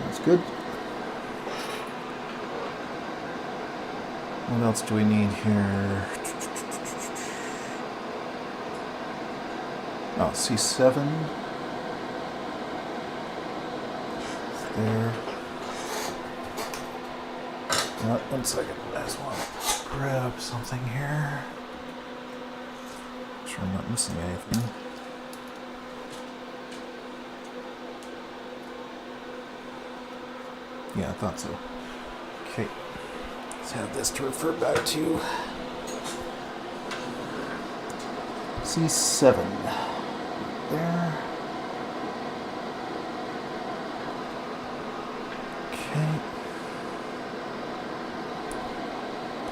That's good. What else do we need here? Oh, C7. There. One second. I just want to grab something here. Make sure I'm not missing anything. Yeah, I thought so. Okay. Let's have this to refer back to. C7. There. Okay.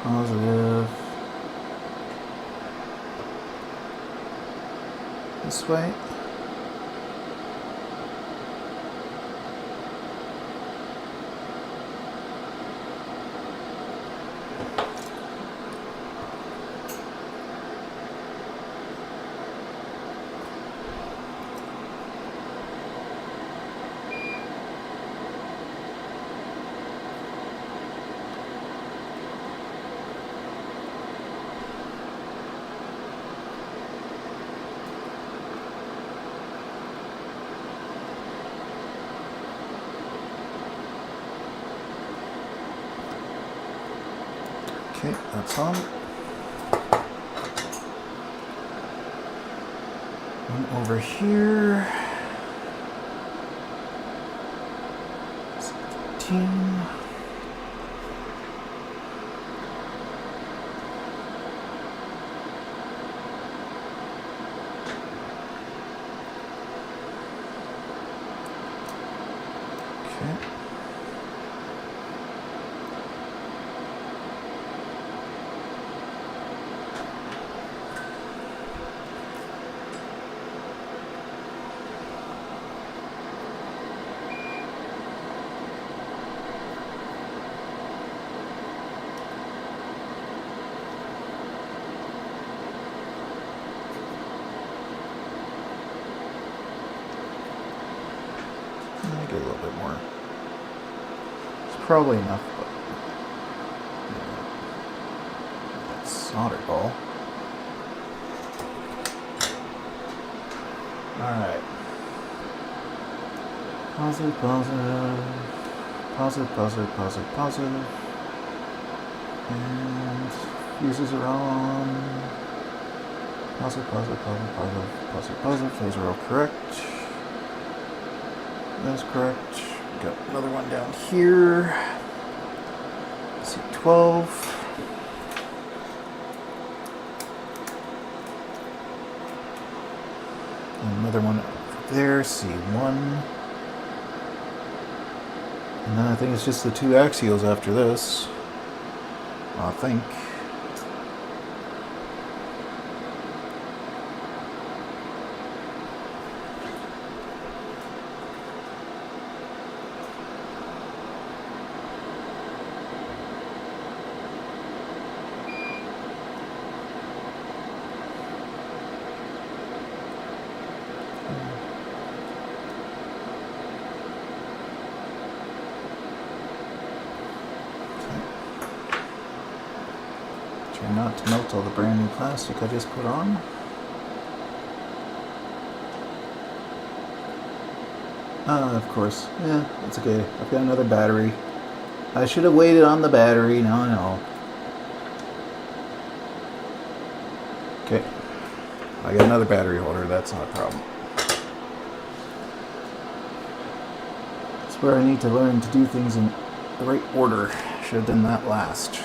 Positive. This way. Okay, that's on. One over here. 17. Okay. Get a little bit more. It's probably enough, but that solder ball. Alright. Positive, positive. Positive, positive, positive, positive. And fuses are on. Positive, positive, positive, positive, positive, positive. Those are all correct. That's correct. Got another one down here. C12. Another one over there, C1. And then I think it's just the two axials after this. I think. Try not to melt all the brand new plastic I just put on. Of course. Yeah, that's okay. I've got another battery. I should have waited on the battery. Now I know. Okay. I got another battery holder. That's not a problem. That's where I need to learn to do things in the right order. Should have done that last.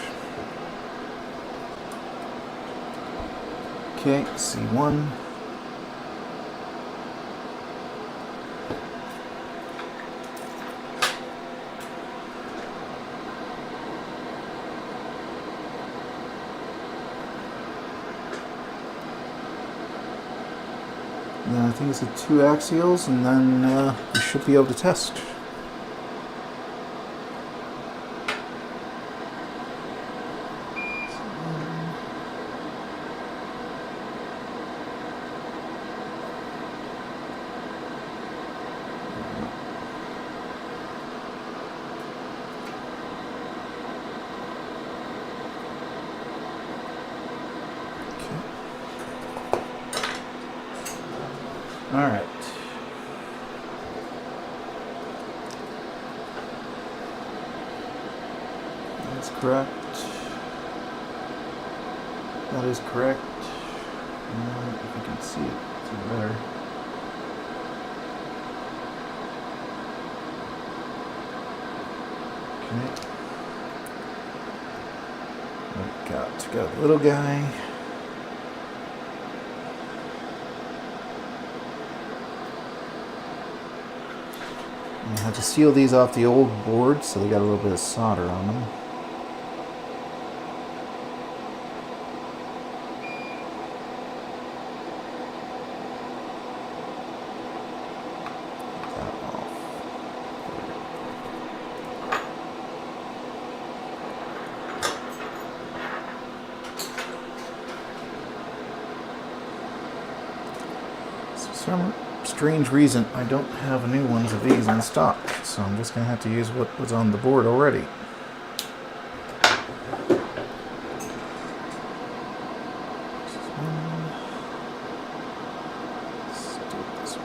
Okay, C1. And then I think it's the two axials, and then we should be able to test. All right. That's correct. That is correct. If you can see it, it's better. Okay. Got a little guy. I had to seal these off the old board, so they got a little bit of solder on them. That off. So for some strange reason, I don't have new ones of these in stock, so I'm just going to have to use what was on the board already. Let's do it this way.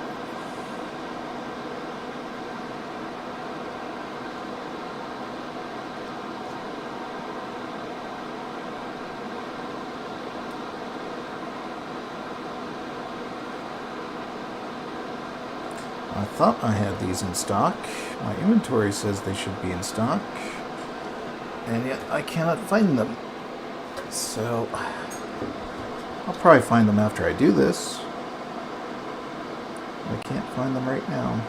I thought I had these in stock. My inventory says they should be in stock, and yet I cannot find them. So I'll probably find them after I do this. I can't find them right now.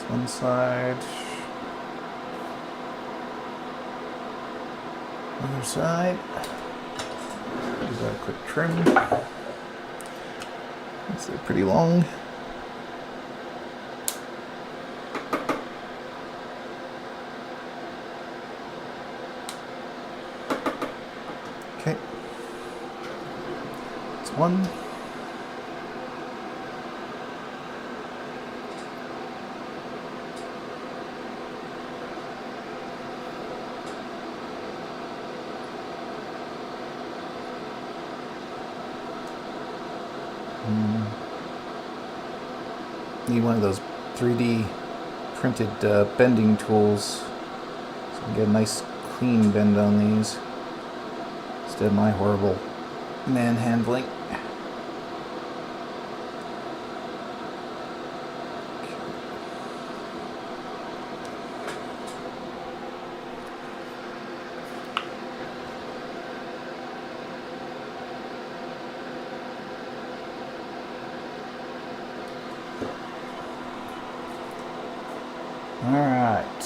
One side, other side. Give that a quick trim. They're pretty long. Okay, that's one. Need one of those 3D printed bending tools, so I can get a nice clean bend on these instead of my horrible manhandling. Alright.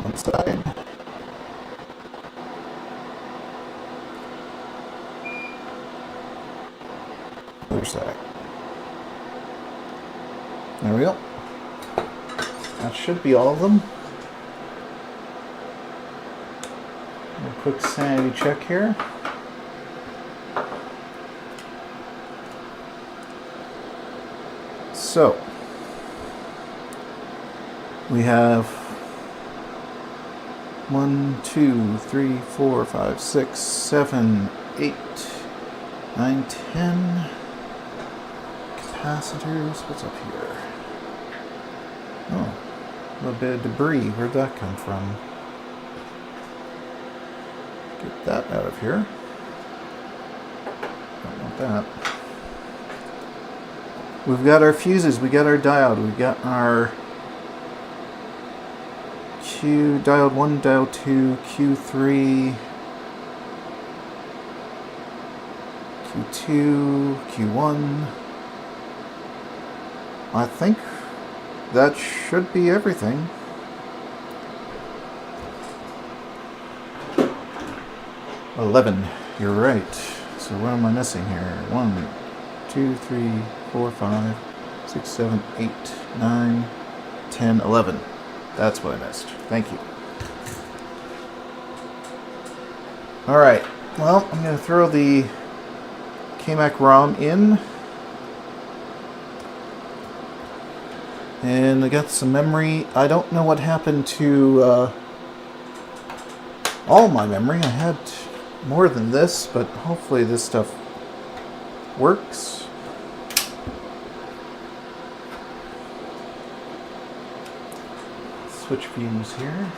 One side. Other side. There we go. That should be all of them. A quick sanity check here. So, we have 1, 2, 3, 4, 5, 6, 7, 8, 9, 10 capacitors. What's up here? Oh, a little bit of debris. Where'd that come from? Get that out of here. Don't want that. We've got our fuses, we got our diode, we got our diode 1, diode 2, Q3, Q2, Q1. I think that should be everything. $11. You're right. So what am I missing here? 1, 2, 3, 4, 5, 6, 7, 8, 9, 10, 11. That's what I missed. Thank you. Alright, well, I'm going to throw the KMac ROM in. And I got some memory. I don't know what happened to all my memory. I had more than this, but hopefully this stuff works. Switch views here.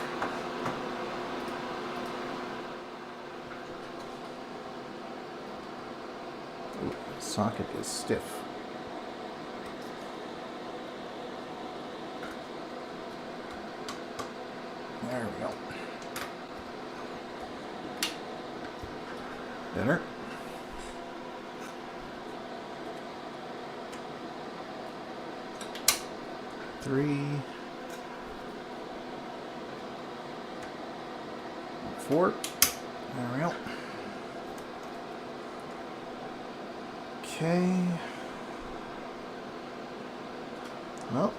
Ooh, the socket is stiff. There we go. Better. Three. 4. There we go. Okay. Well,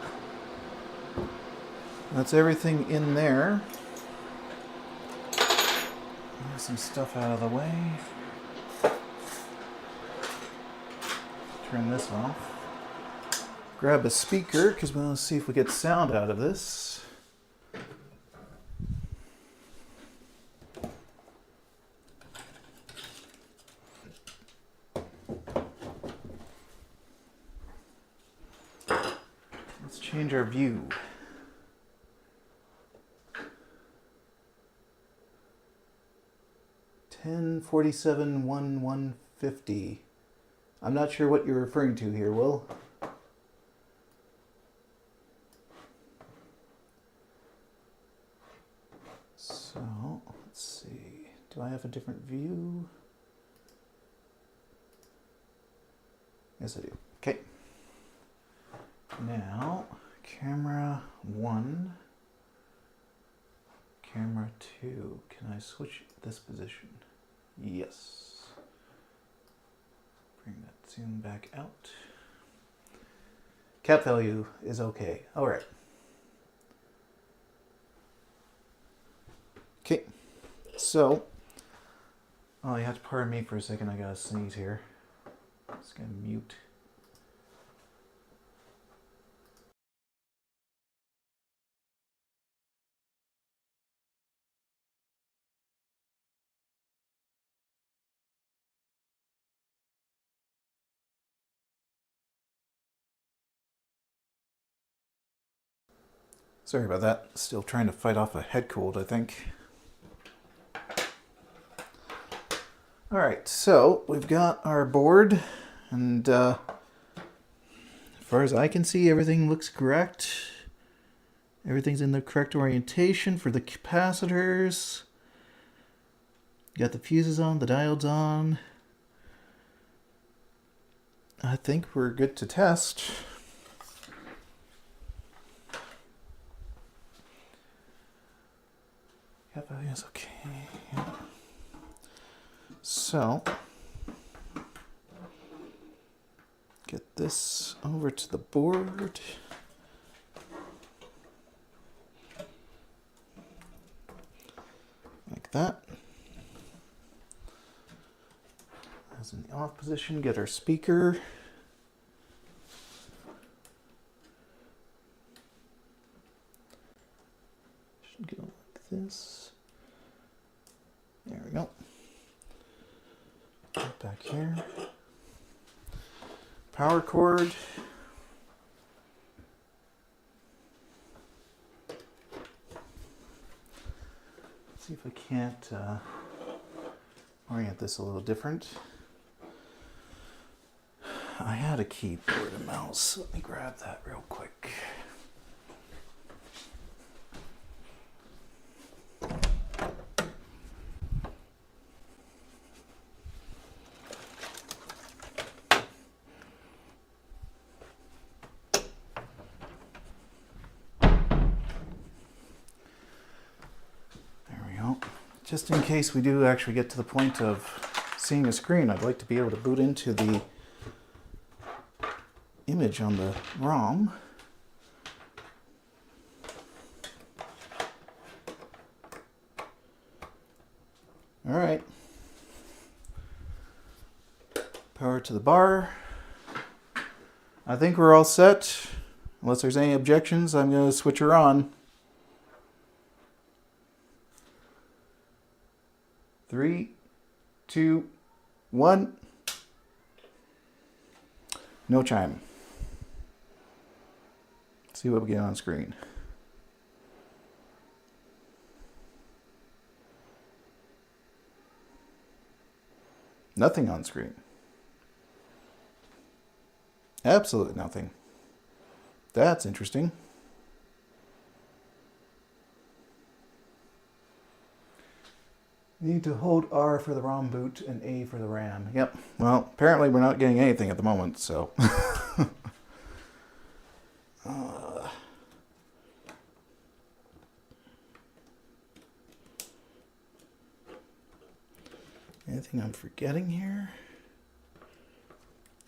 that's everything in there. Get some stuff out of the way. Turn this off. Grab a speaker because we want to see if we get sound out of this. Let's change our view. $1047.1150. I'm not sure what you're referring to here, Will. So, let's see. Do I have a different view? Yes, I do. Okay. Now, camera 1, camera 2. Can I switch this position? Yes. Bring that zoom back out. Cap value is okay. All right. Okay. So, oh, you have to pardon me for a second. I gotta sneeze here. Just gonna mute. Sorry about that. Still trying to fight off a head cold, I think. Alright, so we've got our board, and as far as I can see, everything looks correct. Everything's in the correct orientation for the capacitors. Got the fuses on, the diodes on. I think we're good to test. Yep, that is okay. So, get this over to the board. Like that. As in the off position, get our speaker. Should go like this. There we go. Right back here. Power cord. See if I can't orient this a little different. I had a keyboard and mouse. Let me grab that real quick. Just in case we do actually get to the point of seeing a screen, I'd like to be able to boot into the image on the ROM. All right. Power to the bar. I think we're all set. Unless there's any objections, I'm going to switch her on. 3, 2, 1. No chime. Let's see what we get on screen. Nothing on screen. Absolutely nothing. That's interesting. You need to hold R for the ROM boot and A for the RAM. Yep. Well, apparently we're not getting anything at the moment, so. Anything I'm forgetting here?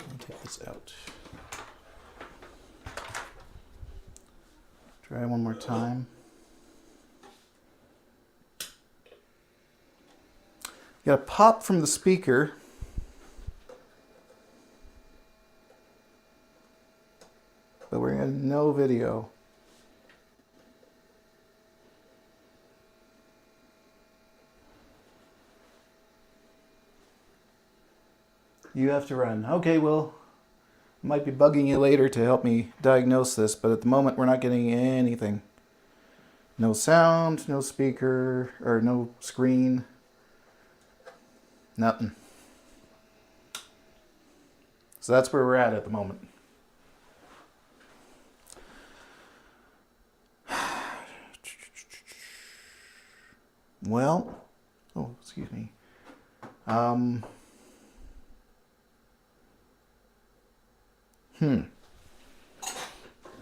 I'll take this out. Try one more time. Got a pop from the speaker. But we're getting no video. You have to run. Okay, well, I might be bugging you later to help me diagnose this, but at the moment we're not getting anything. No sound, no speaker, or no screen. Nothing. So that's where we're at the moment. Well, oh, excuse me.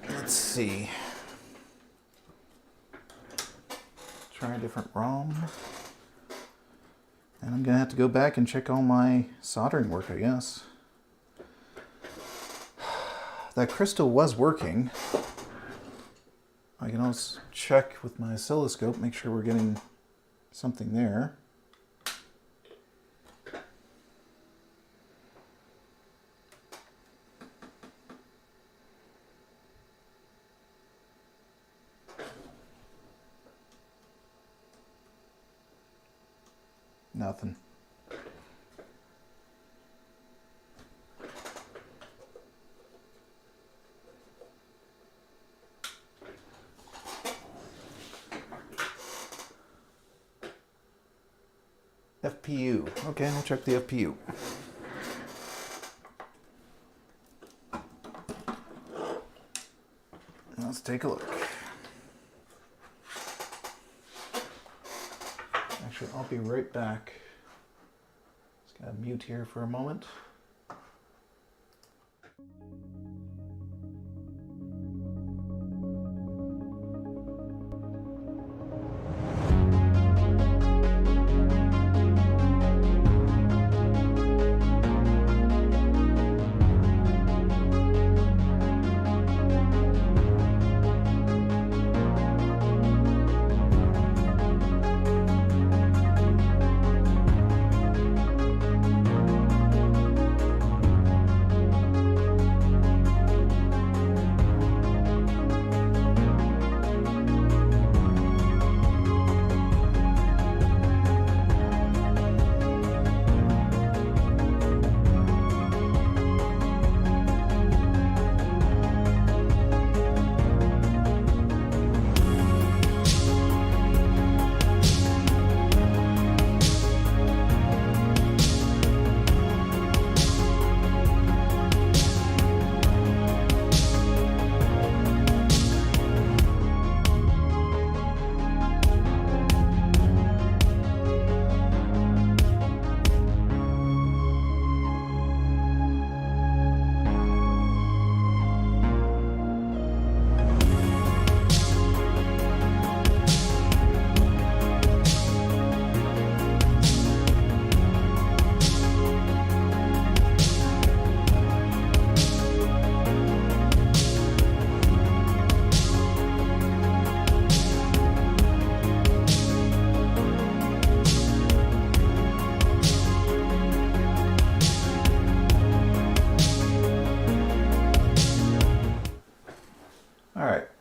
Let's see. Try a different ROM. And I'm gonna have to go back and check all my soldering work, I guess. That crystal was working. I can also check with my oscilloscope, make sure we're getting something there. Nothing. FPU. Okay, we'll check the FPU. Let's take a look. Actually, I'll be right back. Just gotta mute here for a moment.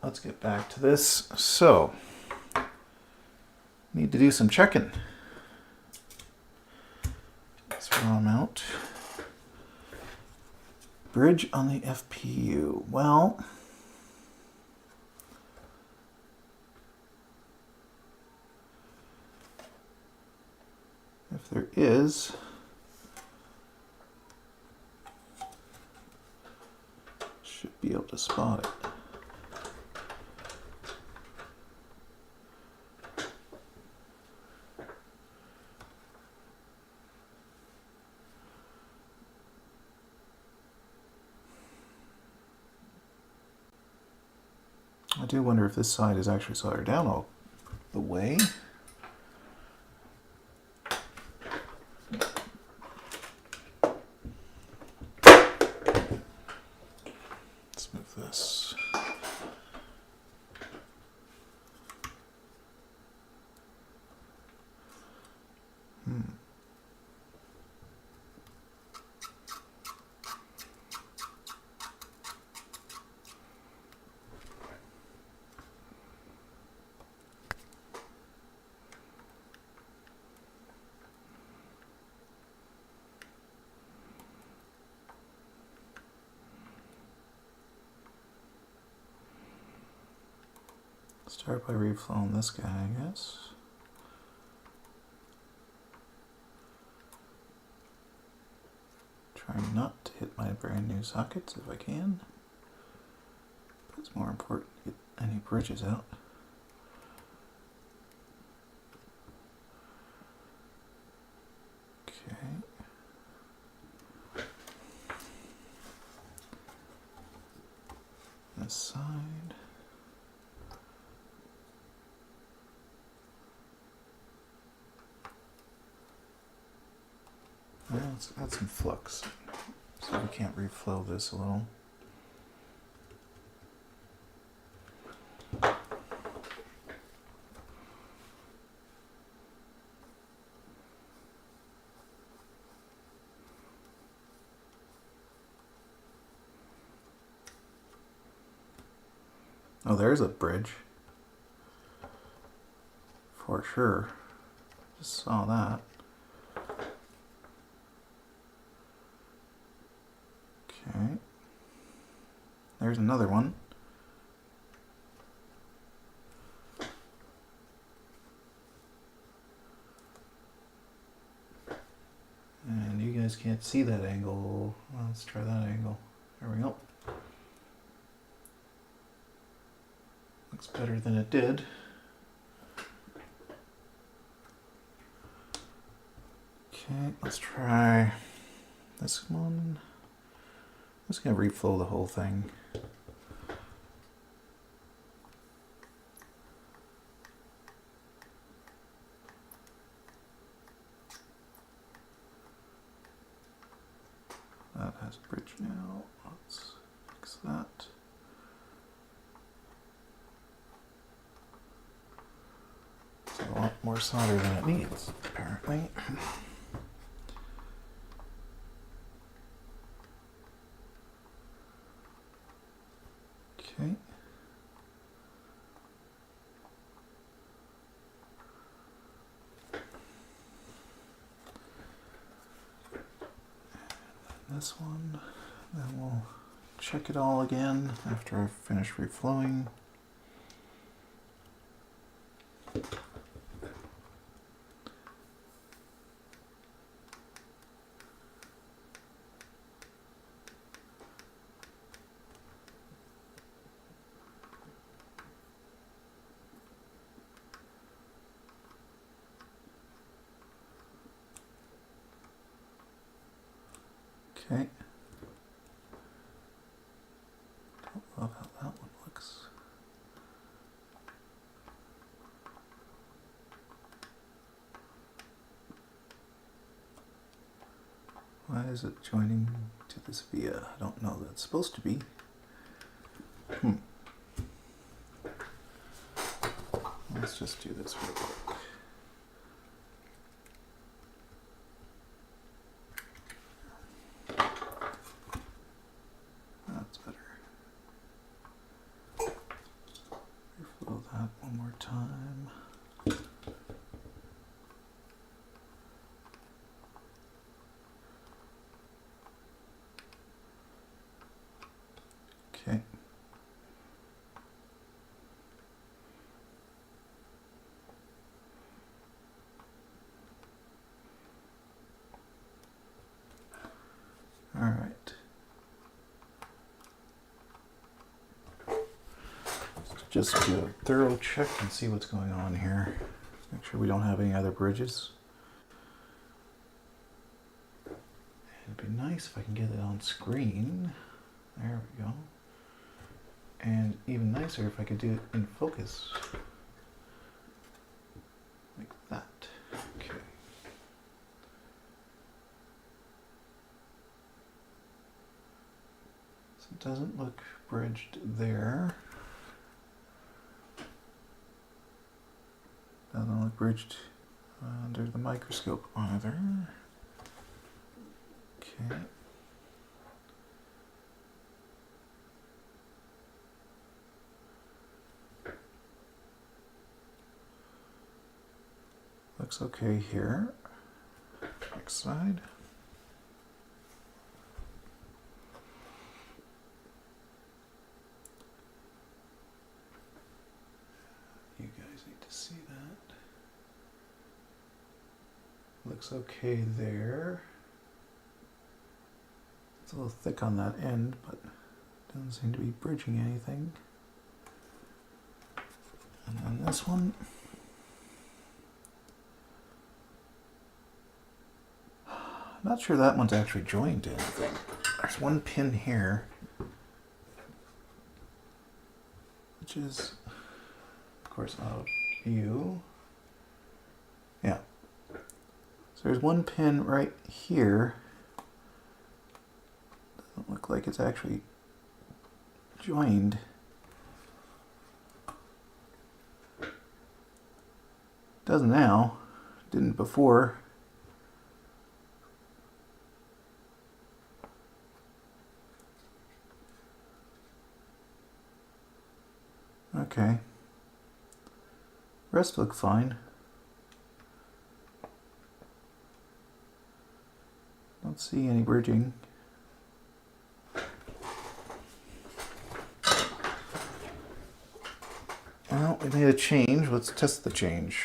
Let's get back to this. So, need to do some checking. This ROM out. Bridge on the FPU. Well, if there is, should be able to spot it. I do wonder if this side is actually soldered down all the way. Let's move this. Start by reflowing this guy, I guess. Trying not to hit my brand new sockets if I can. But it's more important to get any bridges out. Okay. This side. Well, let's add some flux so we can't reflow this a little. Oh, there's a bridge. For sure. Just saw that. Okay. There's another one. can't see that angle. Well, let's try that angle. There we go. Looks better than it did. Okay, let's try this one. I'm just going to reflow the whole thing. That has a bridge now. Let's fix that. It's a lot more solder than it needs, apparently. Okay. This one, then we'll check it all again after I've finished reflowing. Okay. Don't love how that one looks. Why is it joining to this via? I don't know that it's supposed to be. Let's just do this real quick. That's better. Reflow that one more time. Okay. All right. Just do a thorough check and see what's going on here. Make sure we don't have any other bridges. It'd be nice if I can get it on screen. There we go. And even nicer if I could do it in focus. Like that. Okay. So it doesn't look bridged there. Doesn't look bridged under the microscope either. Okay. Looks okay here. Next side. You guys need to see that. Looks okay there. It's a little thick on that end, but doesn't seem to be bridging anything. And then this one. I'm not sure that one's actually joined to anything. There's one pin here, which is, of course, out of view. Yeah. So there's one pin right here. Doesn't look like it's actually joined. Does now. Didn't before. Okay. Rest look fine. Don't see any bridging. Well, we made a change. Let's test the change.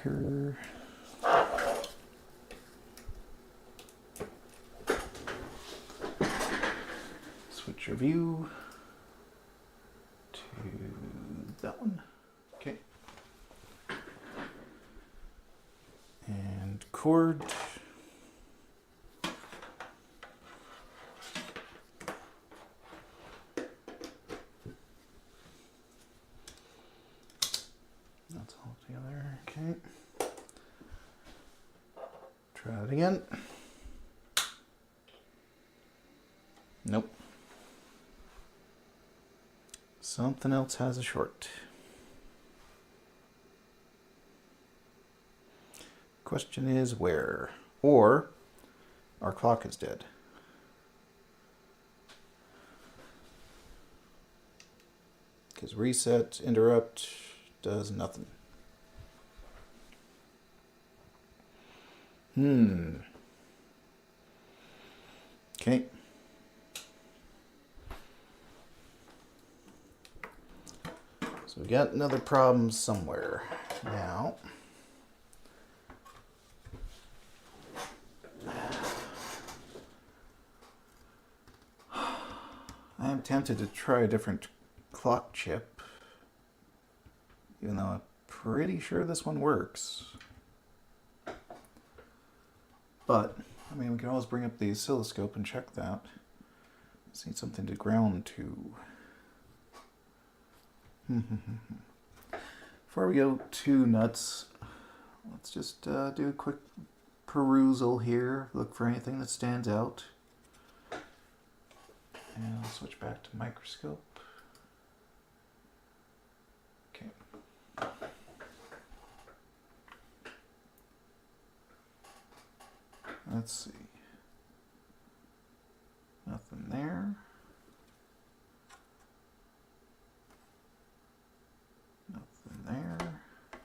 speaker. Switch your view to that one. Okay. And cord. That's all together. Okay. Try it again. Nope. Something else has a short. Question is where? Or our clock is dead. Because reset, interrupt, does nothing. Okay. So we got another problem somewhere. Now, I am tempted to try a different clock chip, even though I'm pretty sure this one works. But, I mean, we can always bring up the oscilloscope and check that. Just need something to ground to. Before we go too nuts, let's just do a quick perusal here. Look for anything that stands out. And I'll switch back to microscope. Okay. Let's see. Nothing there. Nothing there. I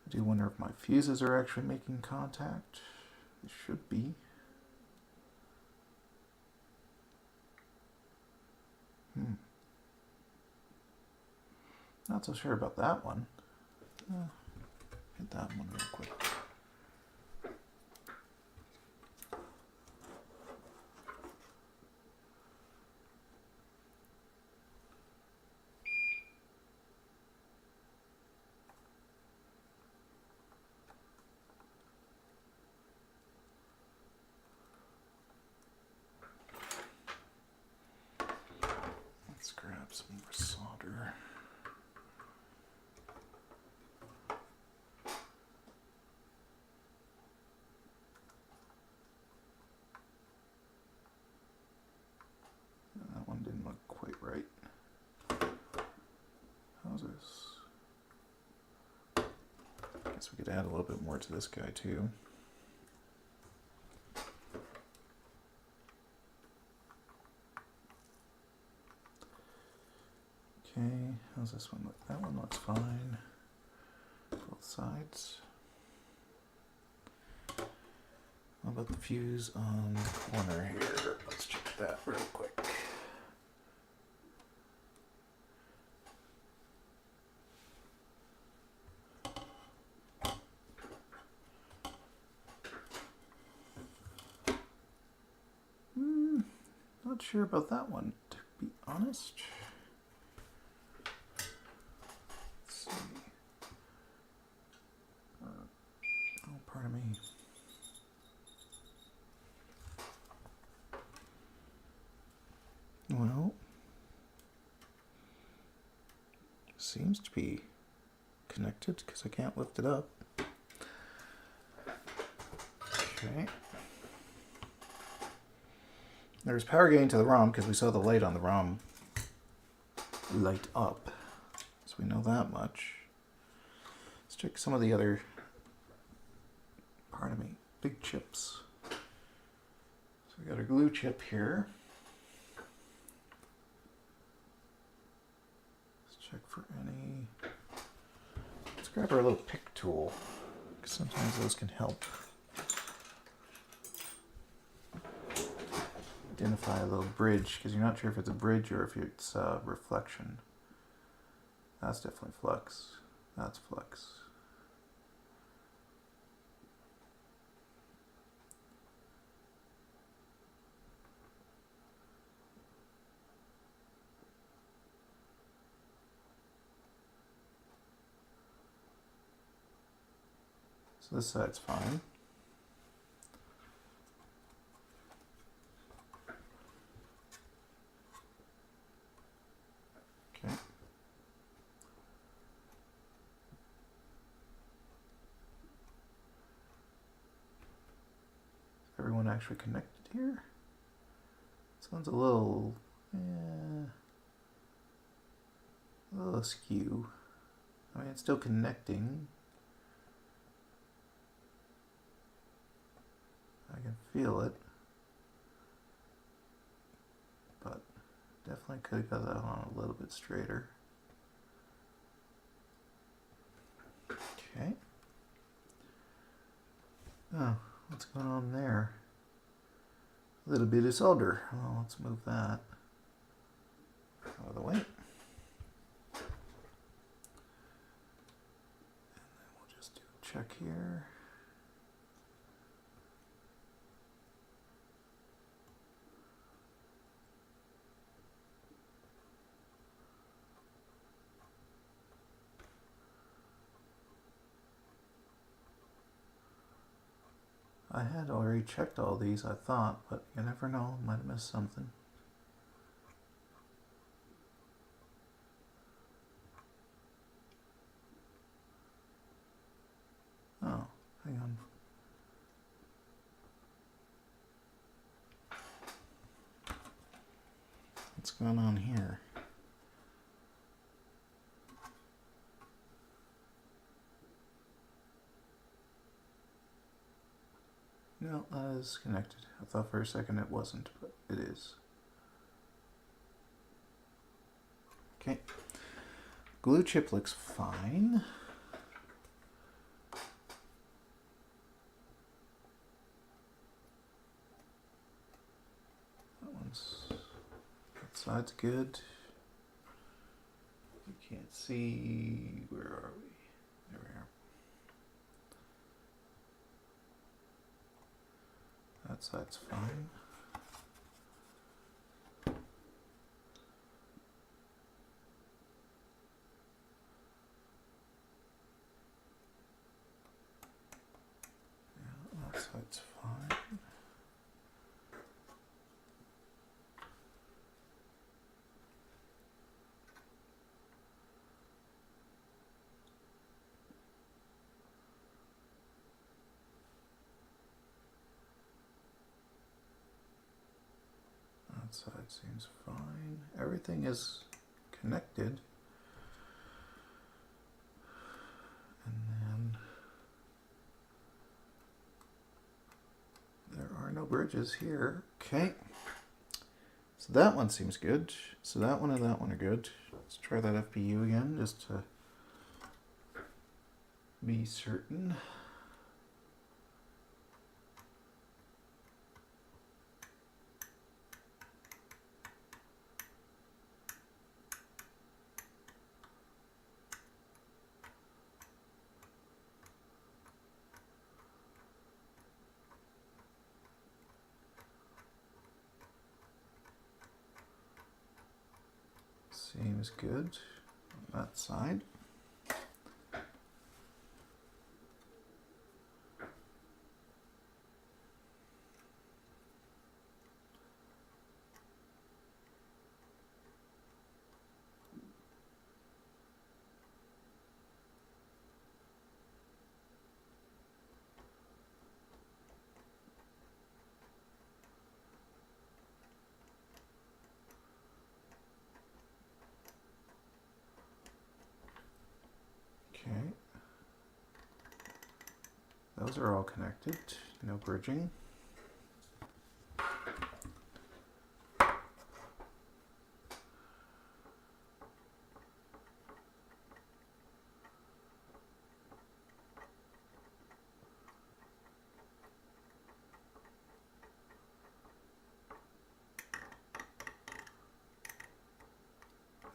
do wonder if my fuses are actually making contact. They should be. Not so sure about that one. Hit that one real quick. Let's grab some more solder. That one didn't look quite right. How's this? I guess we could add a little bit more to this guy too. Okay, how's this one look? That one looks fine. Both sides. How about the fuse on the corner here? Let's check that real quick. Not sure about that one, to be honest. Let's see. Oh, pardon me. Well, seems to be connected because I can't lift it up. Okay. There's power gain to the ROM because we saw the light on the ROM light up. So we know that much. Let's check some of the other, pardon me, big chips. So we got our glue chip here. Let's check for any, let's grab our little pick tool because sometimes those can help identify a little bridge, because you're not sure if it's a bridge or if it's a reflection. That's definitely flux. That's flux. So this side's fine. Okay. Is everyone actually connected here? Sounds a little askew. I mean, it's still connecting. I can feel it. But definitely could have got that on a little bit straighter. Okay. Oh, what's going on there? A little bit of solder. Well, let's move that out of the way. And then we'll just do a check here. I had already checked all these, I thought, but you never know, might have missed something. Oh, hang on. What's going on here? No, that is connected. I thought for a second it wasn't, but it is. Okay. Glue chip looks fine. That side's good. You can't see. Where are we? There we are. That side's fine. Yeah, that side's fine. That side seems fine. Everything is connected. And then there are no bridges here. Okay. So that one seems good. So that one and that one are good. Let's try that FPU again just to be certain. Seems good on that side. Okay. Those are all connected, no bridging.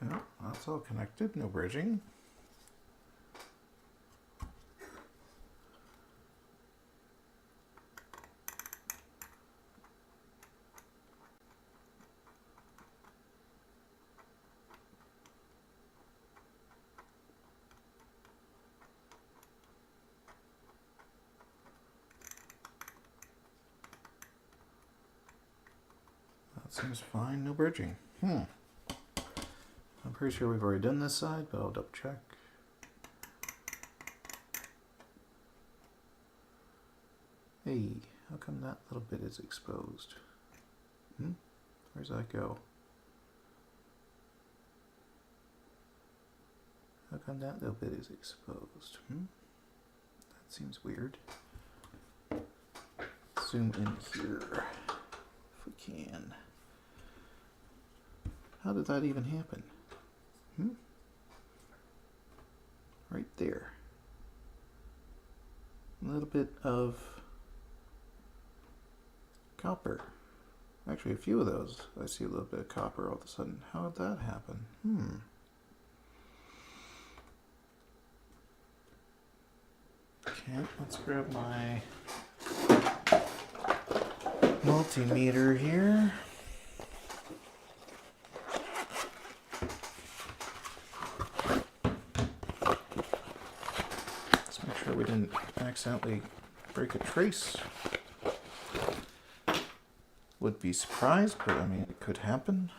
Yeah, that's It's all connected, no bridging. That seems fine, no bridging. I'm pretty sure we've already done this side, but I'll double check. Hey, how come that little bit is exposed? Where's that go? How come that little bit is exposed? That seems weird. Zoom in here, if we can. How did that even happen? Right there. A little bit of copper. Actually, a few of those. I see a little bit of copper all of a sudden. How did that happen? Okay, let's grab my multimeter here. Let's make sure we didn't accidentally break a trace. Would be surprised, but I mean, it could happen.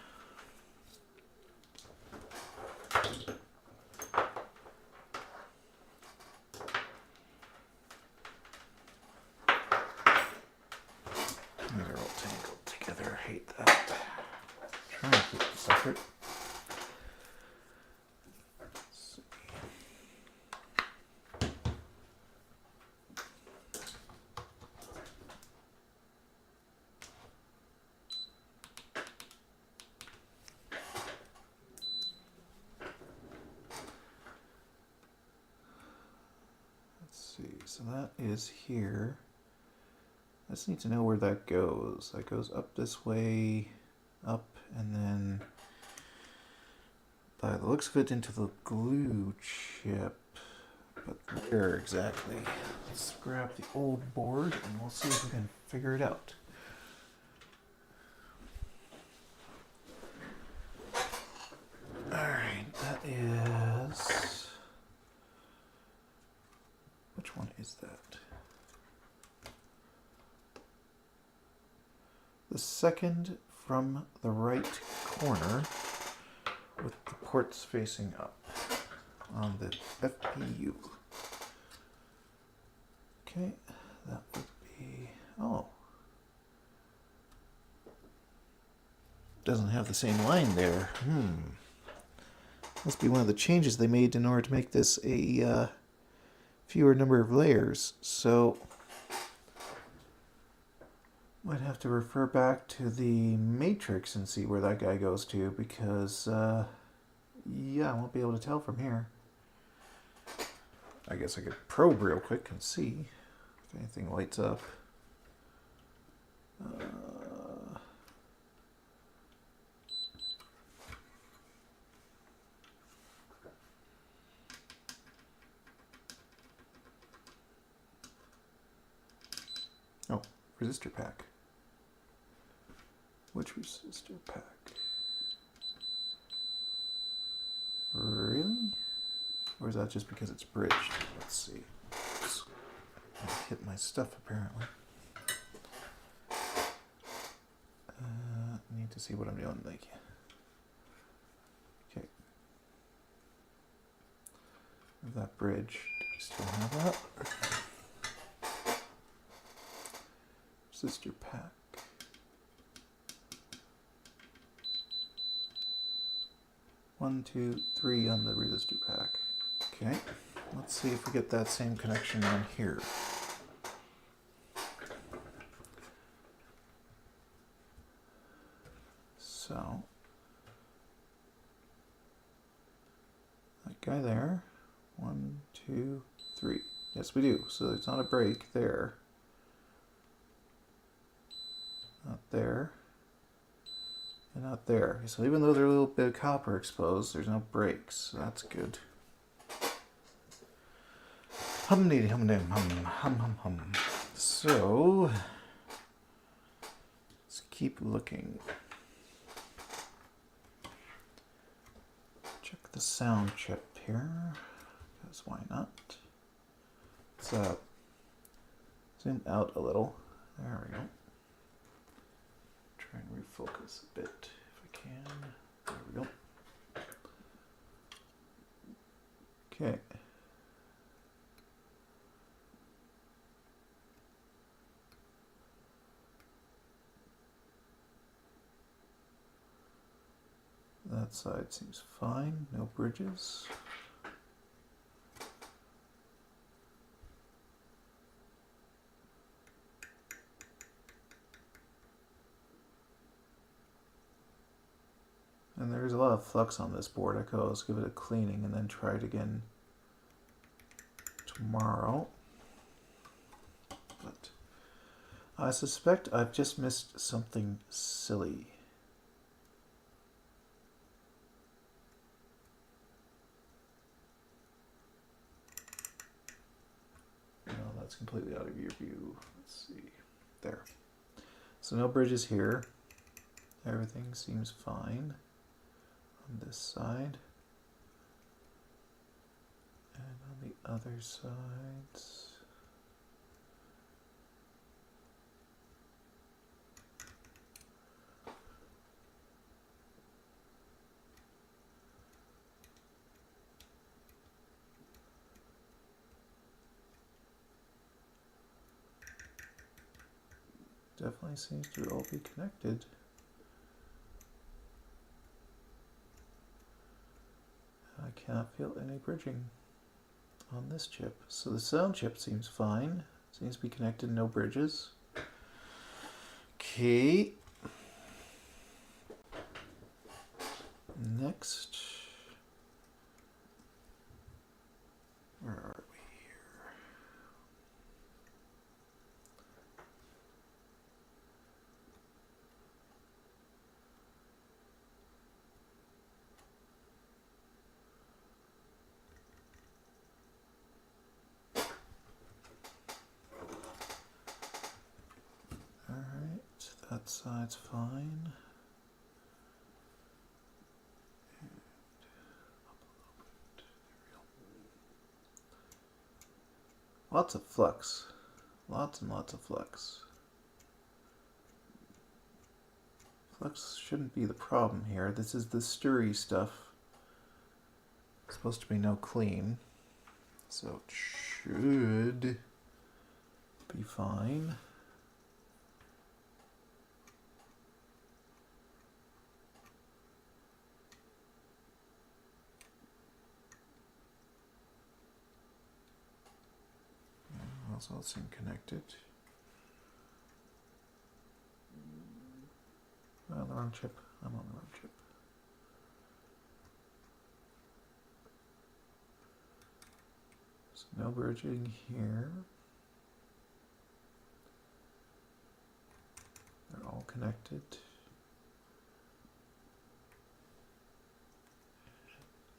These are all tangled together. I hate that. Try and keep it separate. So that is here. I just need to know where that goes. That goes up this way, up, and then by the looks of it into the glue chip. But where exactly? Let's grab the old board and we'll see if we can figure it out. Alright, that is... Which one is that? The second from the right corner with the ports facing up on the FPU. Okay, that would be... Oh. Doesn't have the same line there. Must be one of the changes they made in order to make this a... fewer number of layers, so might have to refer back to the matrix and see where that guy goes to, because yeah, I won't be able to tell from here. I guess I could probe real quick and see if anything lights up. Oh, resistor pack. Which resistor pack? Really? Or is that just because it's bridged? Let's see. I hit my stuff apparently. Need to see what I'm doing. Like, okay. That bridge. Do we still have that? Resistor pack. One, two, three on the resistor pack. Okay, let's see if we get that same connection on here. So, that guy there. One, two, three. Yes, we do. So it's not a break there. Not there. and not there. So even though there's a little bit of copper exposed, there's no breaks. So that's good. Hum dee hum dee hum hum hum hum. So let's keep looking. Check the sound chip here, because why not? Let's zoom out a little. There we go. Try and refocus a bit if I can. There we go. Okay. That side seems fine, no bridges. And there's a lot of flux on this board. I could always give it a cleaning and then try it again tomorrow. But I suspect I've just missed something silly. No, that's completely out of your view. Let's see. There. So no bridges here. Everything seems fine on this side. And on the other sides. Definitely seems to all be connected. I cannot feel any bridging on this chip. So the sound chip seems fine. Seems to be connected, no bridges. Okay. Next. Where are we here? Alright, that side's fine. Lots of flux. Lots and lots of flux. Flux shouldn't be the problem here. This is the stirry stuff. It's supposed to be no clean. So it should be fine. Also, it seems connected. On the wrong chip. I'm on the wrong chip. So no bridging here. They're all connected.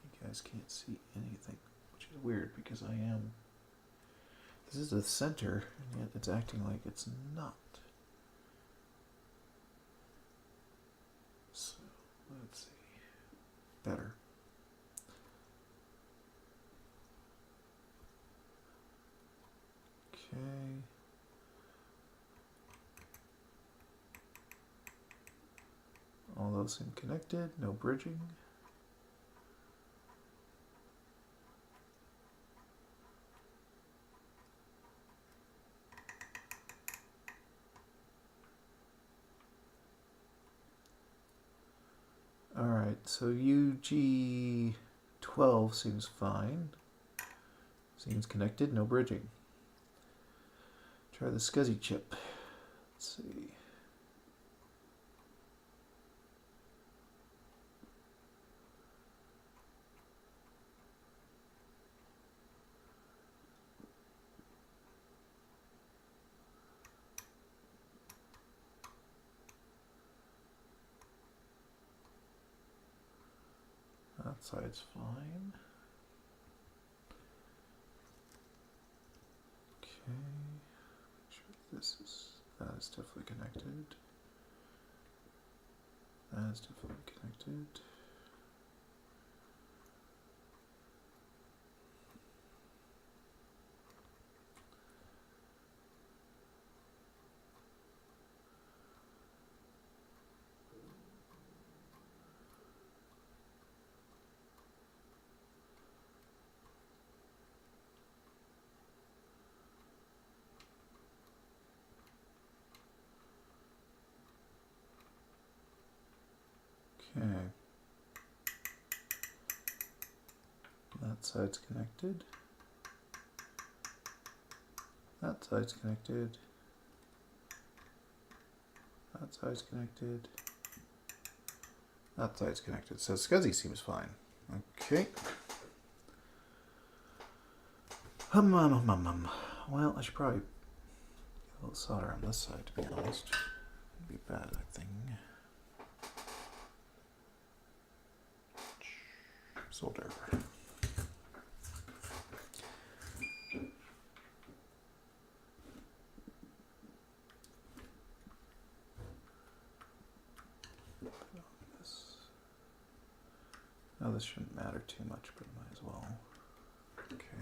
You guys can't see anything, which is weird because I am. This is the center, and yet it's acting like it's not. So, let's see. Better. Okay. All those seem connected, no bridging. Alright, so UG12 seems fine. Seems connected, no bridging. Try the SCSI chip. Let's see. That side's fine. Okay. Make sure that is definitely connected. That is definitely connected. Okay. That side's connected. That side's connected. That side's connected. That side's connected. So SCSI seems fine. Okay. Well, I should probably get a little solder on this side, to be honest. It'd be bad, I think. Solder. Now this shouldn't matter too much, but might as well. Okay.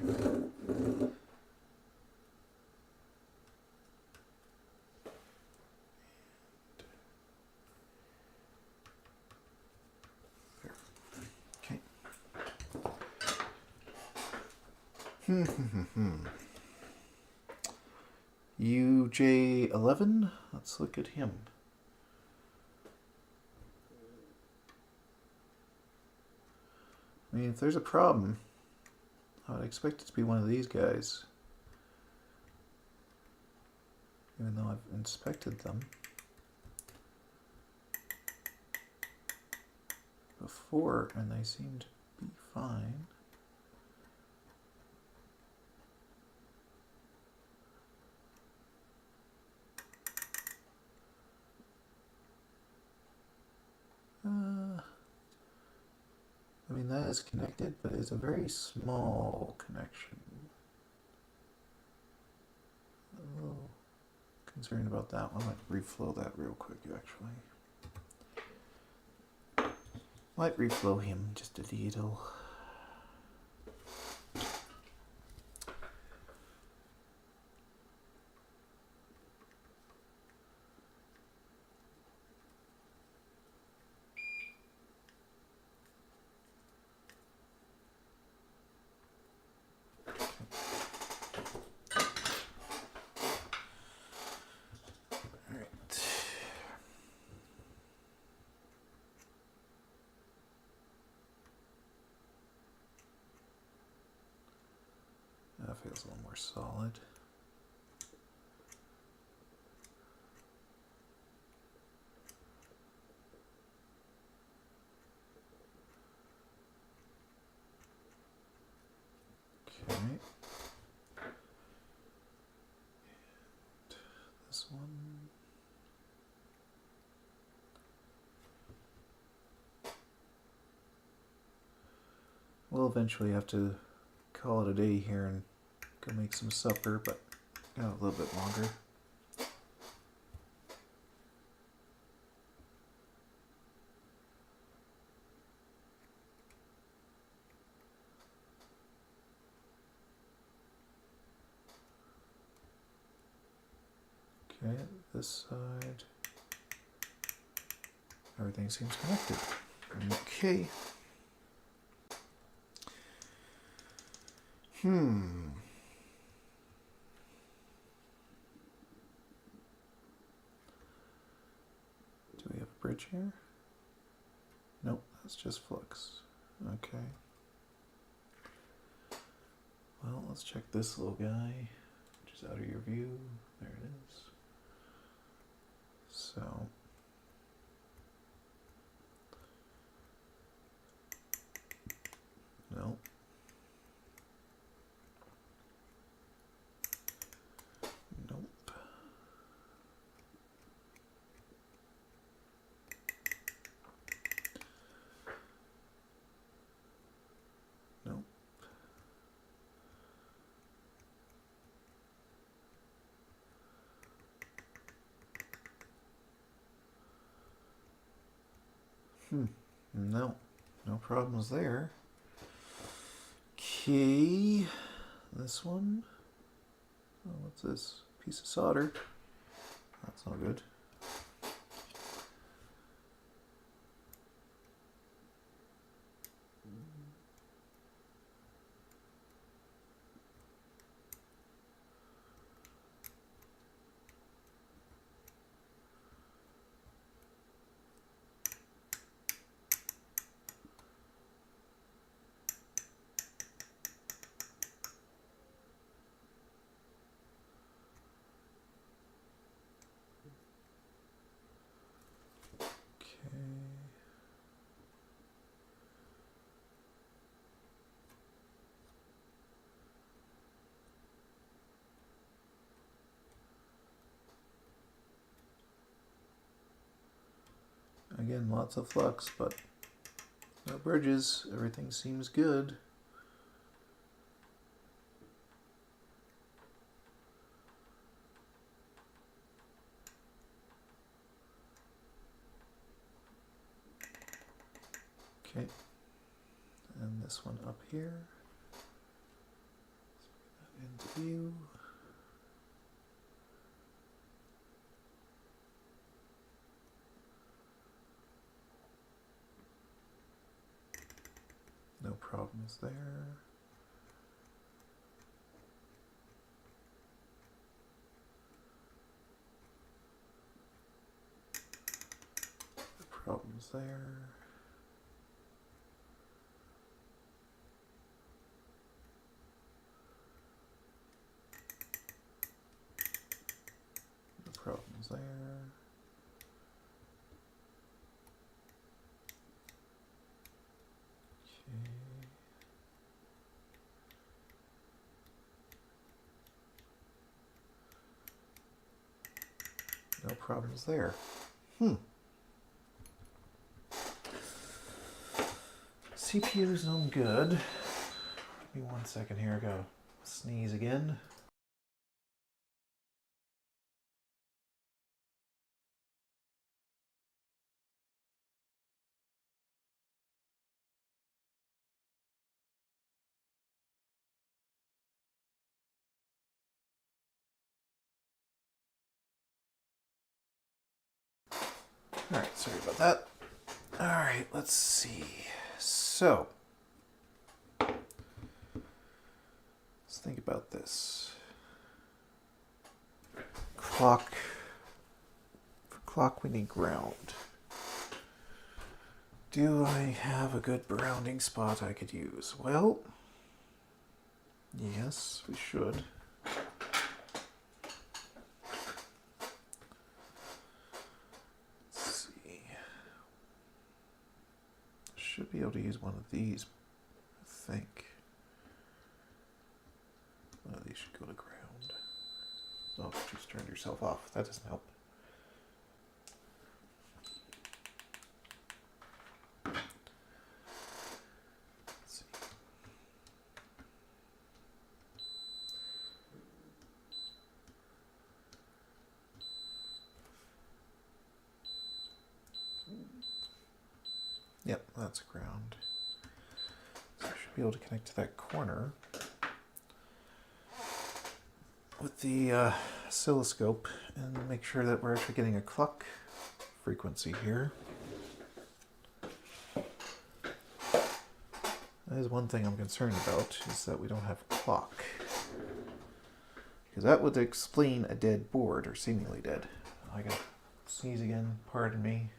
UJ11, let's look at him. I mean, if there's a problem, I would expect it to be one of these guys. Even though I've inspected them before and they seem to be fine. I mean, that is connected, but it's a very small connection. A little concerned about that one. I might reflow that real quick, actually. Might reflow him just a little. That feels a little more solid. Okay. And this one. We'll eventually have to call it a day here and go make some supper, but got a little bit longer. Okay, this side. Everything seems connected. Okay. Do we have a bridge here? Nope, that's just flux. Okay. Well, let's check this little guy, which is out of your view. There it is. So. Nope. Nope. No, no problems there. Okay, this one. Oh, what's this? Piece of solder. That's not good. Again, lots of flux, but no bridges. Everything seems good. Okay, and this one up here. Let's get that into view. No problems there. No problems there. No problems there. No problems there. CPU's no good. Give me 1 second here. I gotta sneeze again. Alright, sorry about that. Alright, let's see. So, let's think about this. Clock. For clock, we need ground. Do I have a good grounding spot I could use? Well, yes, we should. Should be able to use one of these, I think. One of these should go to ground. Oh, you just turned yourself off. That doesn't help. Let's see. Yep, that's ground. So I should be able to connect to that corner with the oscilloscope and make sure that we're actually getting a clock frequency here. That is one thing I'm concerned about, is that we don't have a clock. Because that would explain a dead board, or seemingly dead. I gotta sneeze again, pardon me.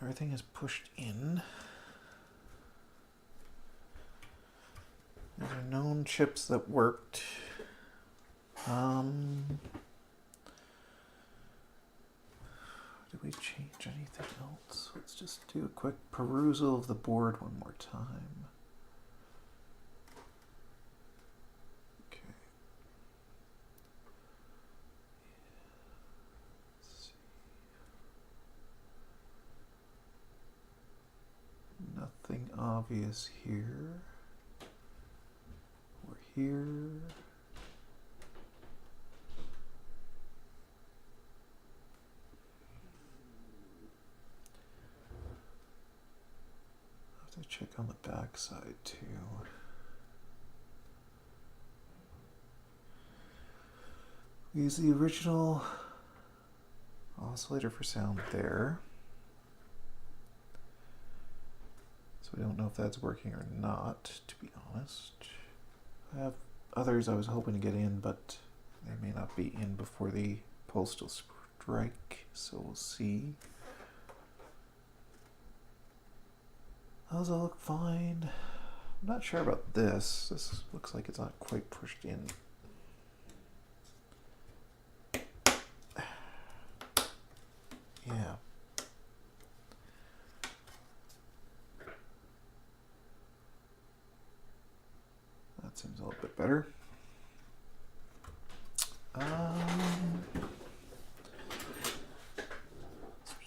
Everything is pushed in. These are known chips that worked. Did we change anything else? Let's just do a quick perusal of the board one more time. obvious here or here. I have to check on the back side too. We use the original oscillator for sound there. So we don't know if that's working or not, to be honest. I have others I was hoping to get in, but they may not be in before the postal strike, so we'll see. Those all look fine. I'm not sure about this. This looks like it's not quite pushed in. Yeah. That seems a little bit better. Let's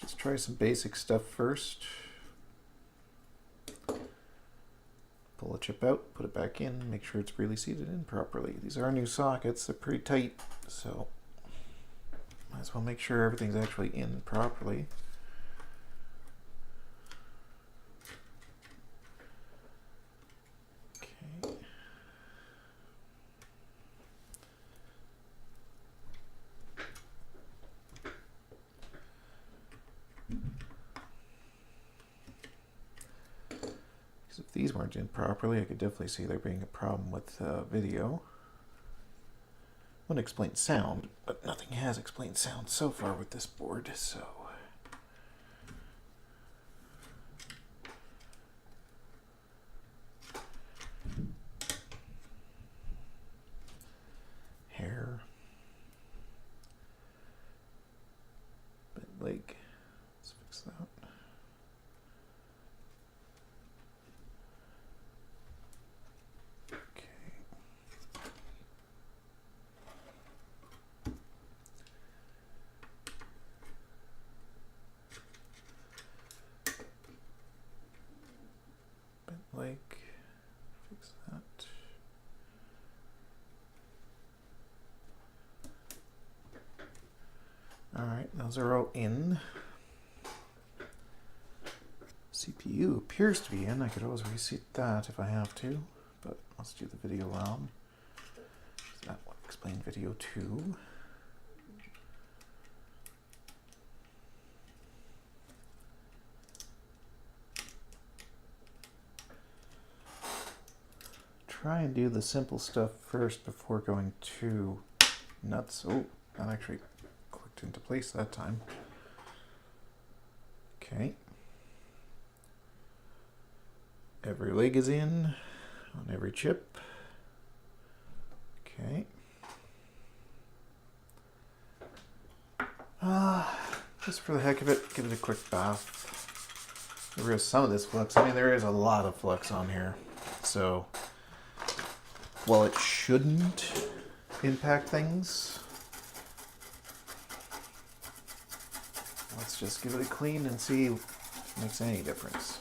just try some basic stuff first. Pull a chip out, put it back in, make sure it's really seated in properly. These are new sockets, they're pretty tight, so might as well make sure everything's actually in properly. Okay. Because if these weren't in properly, I could definitely see there being a problem with video. Wouldn't explain sound, but nothing has explained sound so far with this board, so. Hair. Bent leg. Let's fix that. Like, fix that. Alright, those are all in. CPU appears to be in. I could always reseat that if I have to, but let's do the video realm. That will explain video 2. Try and do the simple stuff first before going too nuts. Oh, that actually clicked into place that time. Okay. Every leg is in on every chip. Okay. Just for the heck of it, give it a quick bath. There is some of this flux. I mean, there is a lot of flux on here. So, while it shouldn't impact things, let's just give it a clean and see if it makes any difference.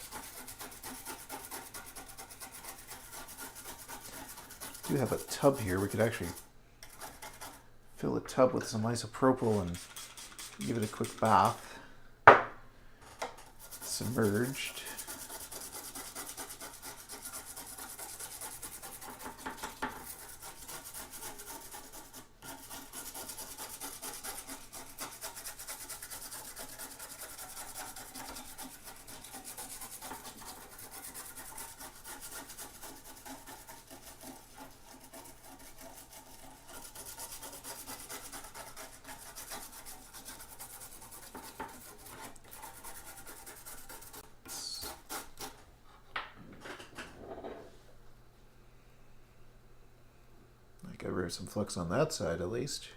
I do have a tub here. We could actually fill a tub with some isopropyl and give it a quick bath. Submerged. Got rid of some flux on that side at least.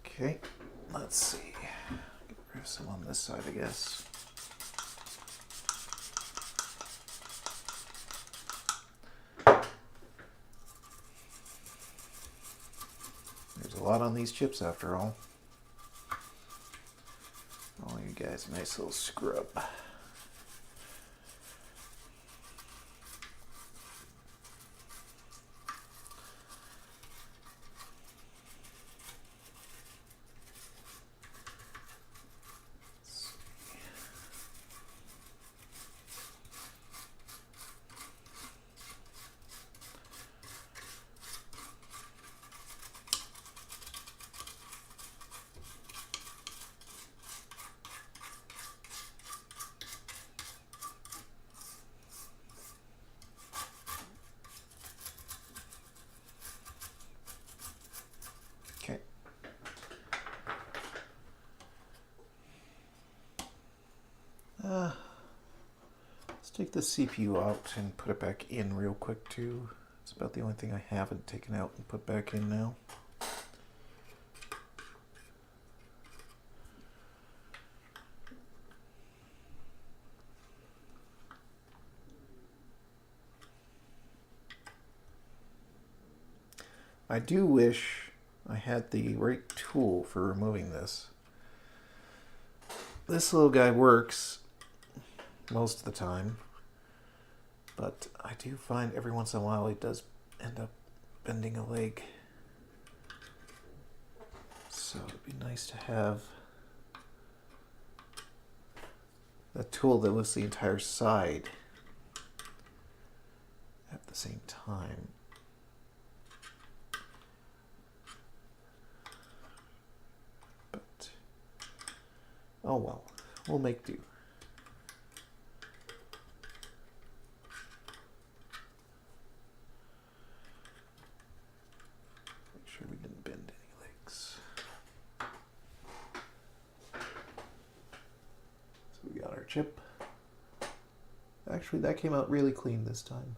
Okay, let's see. Get rid of some on this side, I guess. There's a lot on these chips after all. Oh, you guys, nice little scrub. take the CPU out and put it back in real quick too. It's about the only thing I haven't taken out and put back in now. I do wish I had the right tool for removing this. This little guy works most of the time, but I do find every once in a while he does end up bending a leg. So it'd be nice to have a tool that lifts the entire side at the same time. But oh well, we'll make do. Make sure we didn't bend any legs. So we got our chip. Actually, that came out really clean this time.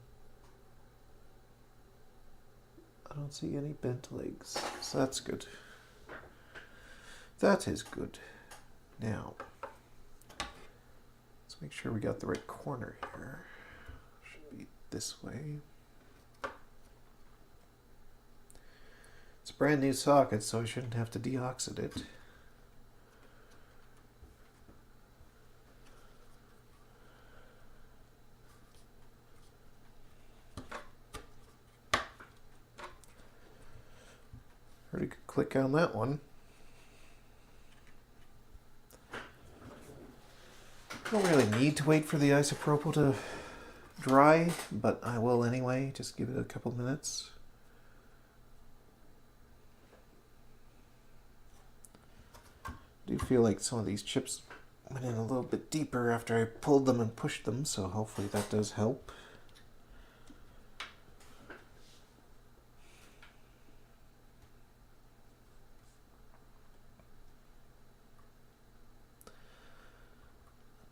I don't see any bent legs, so that's good. That is good. Now, let's make sure we got the right corner here. Should be this way. It's a brand new socket, so I shouldn't have to deoxid it. Pretty good click on that one. Don't really need to wait for the isopropyl to dry, but I will anyway. Just give it a couple minutes. I do feel like some of these chips went in a little bit deeper after I pulled them and pushed them, so hopefully that does help.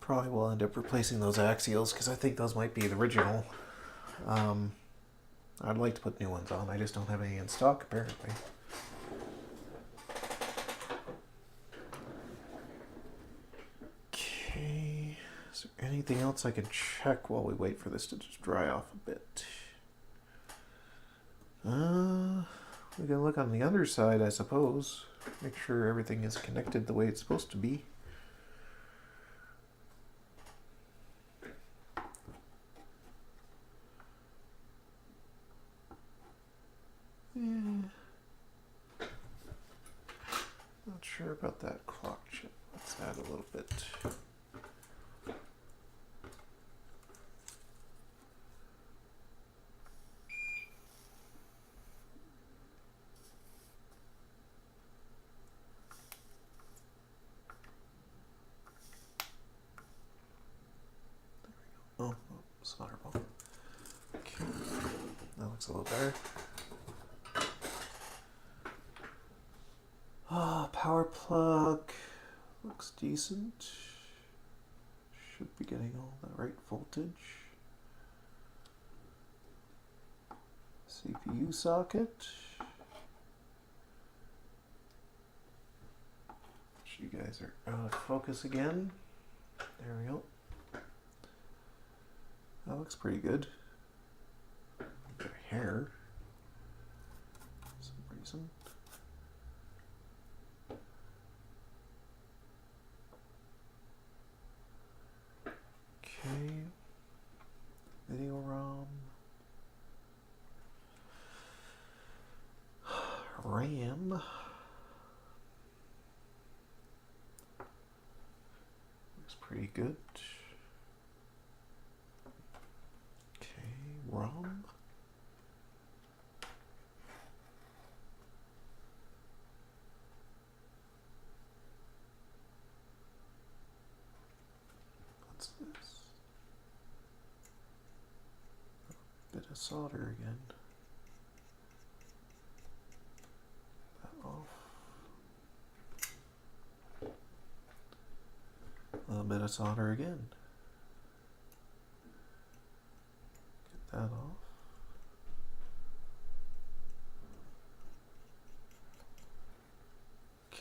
Probably will end up replacing those axials because I think those might be the original. I'd like to put new ones on. I just don't have any in stock apparently. Okay, is there anything else I can check while we wait for this to just dry off a bit? We can look on the other side, I suppose. Make sure everything is connected the way it's supposed to be. Not sure about that clock chip. Let's add a little bit. Oh, solder ball. Okay, that looks a little better. Power plug looks decent. Should be getting all the right voltage. CPU socket. You guys are out of focus again. There we go. That looks pretty good. Bit of hair. For some reason. Okay. Video ROM. RAM. Looks pretty good. Okay, ROM. What's this? Bit of solder again. That off. A little bit of solder again.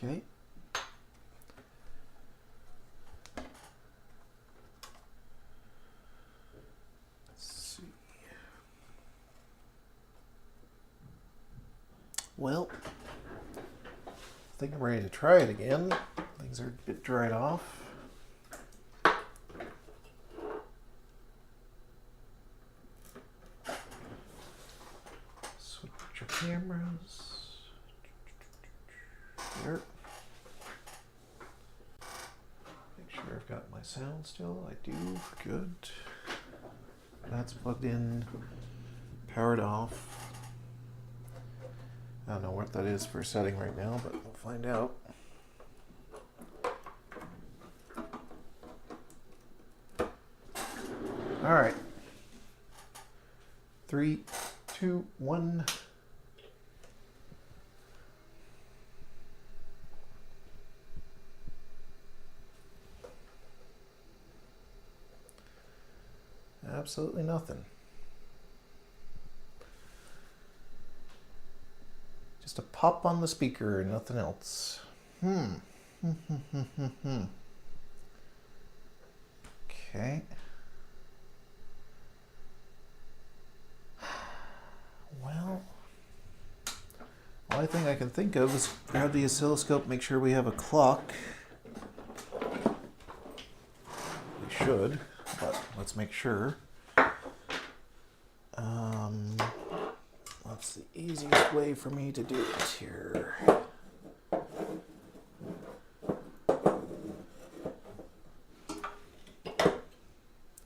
Okay. Let's see. Well, I think I'm ready to try it again. Things are a bit dried off. Switch your cameras. There. Make sure I've got my sound still. I do. Good. That's plugged in. Powered off. I don't know what that is for setting right now, but we'll find out. All right. 3, 2, 1. Absolutely nothing. Just a pop on the speaker and nothing else. Okay. Well, only thing I can think of is grab the oscilloscope, make sure we have a clock. We should, but let's make sure. What's the easiest way for me to do it here?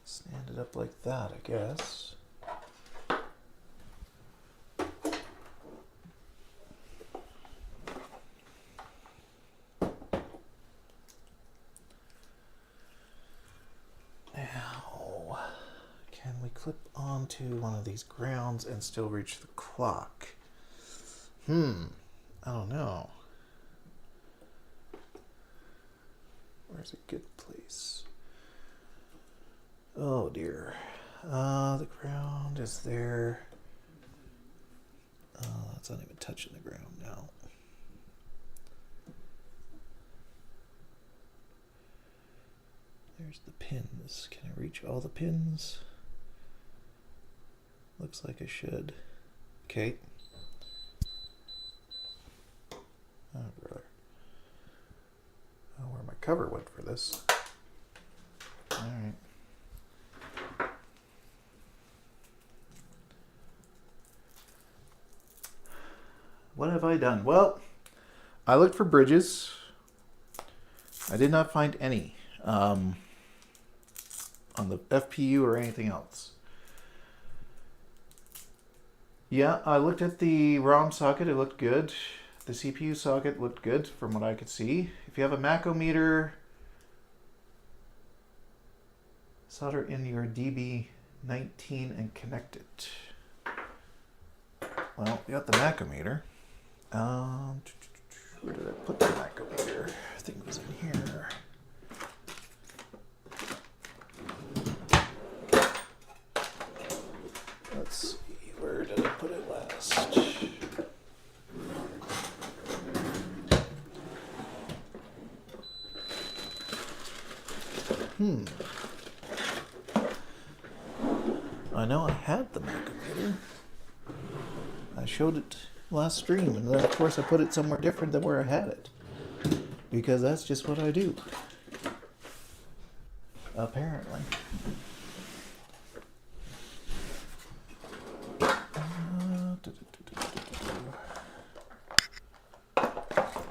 Stand it up like that, I guess. Now, can we clip onto one of these grounds and still reach the clock? I don't know. Where's a good place? Oh dear. The ground is there. It's not even touching the ground now. There's the pins. Can I reach all the pins? Looks like I should. Okay. Oh, brother. Oh, where my cover went for this. Alright. What have I done? Well, I looked for bridges. I did not find any on the FPU or anything else. Yeah, I looked at the ROM socket. It looked good. The CPU socket looked good from what I could see. If you have a macometer, solder in your DB19 and connect it. Well, we got the macometer. Where did I put the macometer? I think it was in here. Let's see, where did I put it last? I know I had the macometer. I showed it last stream, and then of course I put it somewhere different than where I had it. Because that's just what I do. Apparently.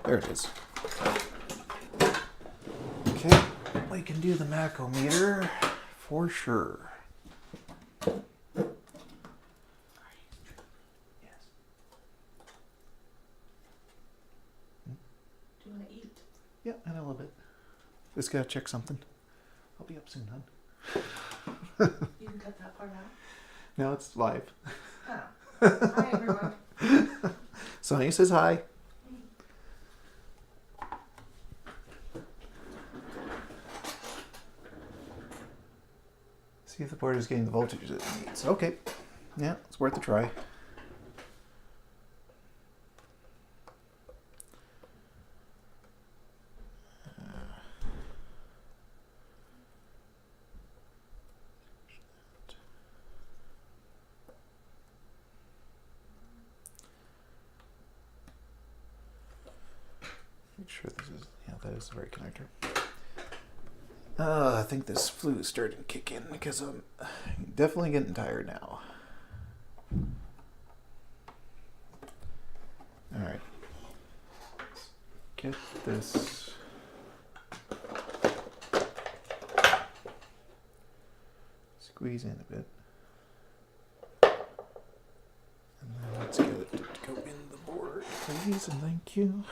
There it is. Okay, we can do the macometer for sure. Yeah, in a little bit. Just gotta check something. I'll be up soon, hon. You can cut that part out. No, it's live. Oh. Hi, everyone. Sonny says hi. See if the board is getting the voltage that it needs. Okay. Yeah, it's worth a try. sure this is, yeah, that is the right connector. I think this flu is starting to kick in because I'm definitely getting tired now. All right. Get this. Squeeze in a bit. And then let's get it to go in the board, please, and thank you.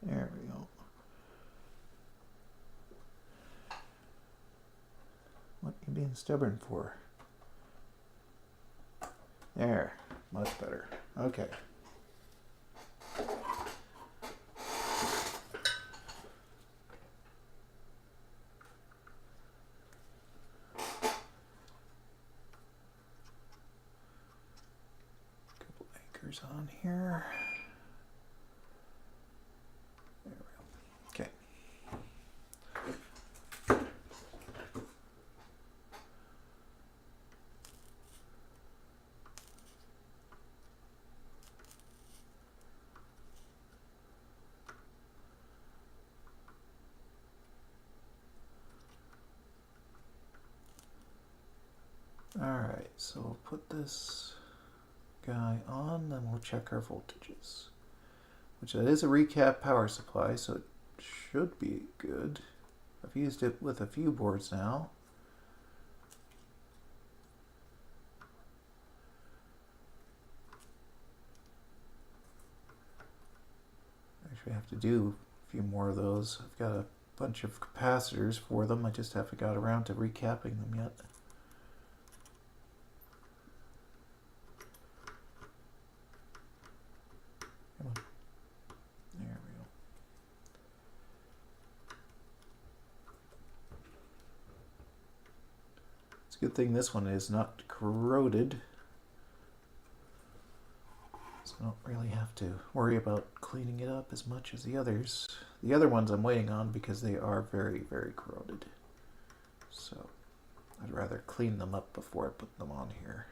There we go. What are you being stubborn for? There. Much better. Okay. Couple anchors on here. There we go. Okay. Alright, so we'll put this guy on, then we'll check our voltages. Which that is a recap power supply, so it should be good. I've used it with a few boards now. Actually, I have to do a few more of those. I've got a bunch of capacitors for them. I just haven't got around to recapping them yet. Come on. There we go. It's a good thing this one is not corroded. So I don't really have to worry about cleaning it up as much as the others. The other ones I'm waiting on because they are very, very corroded. So I'd rather clean them up before I put them on here.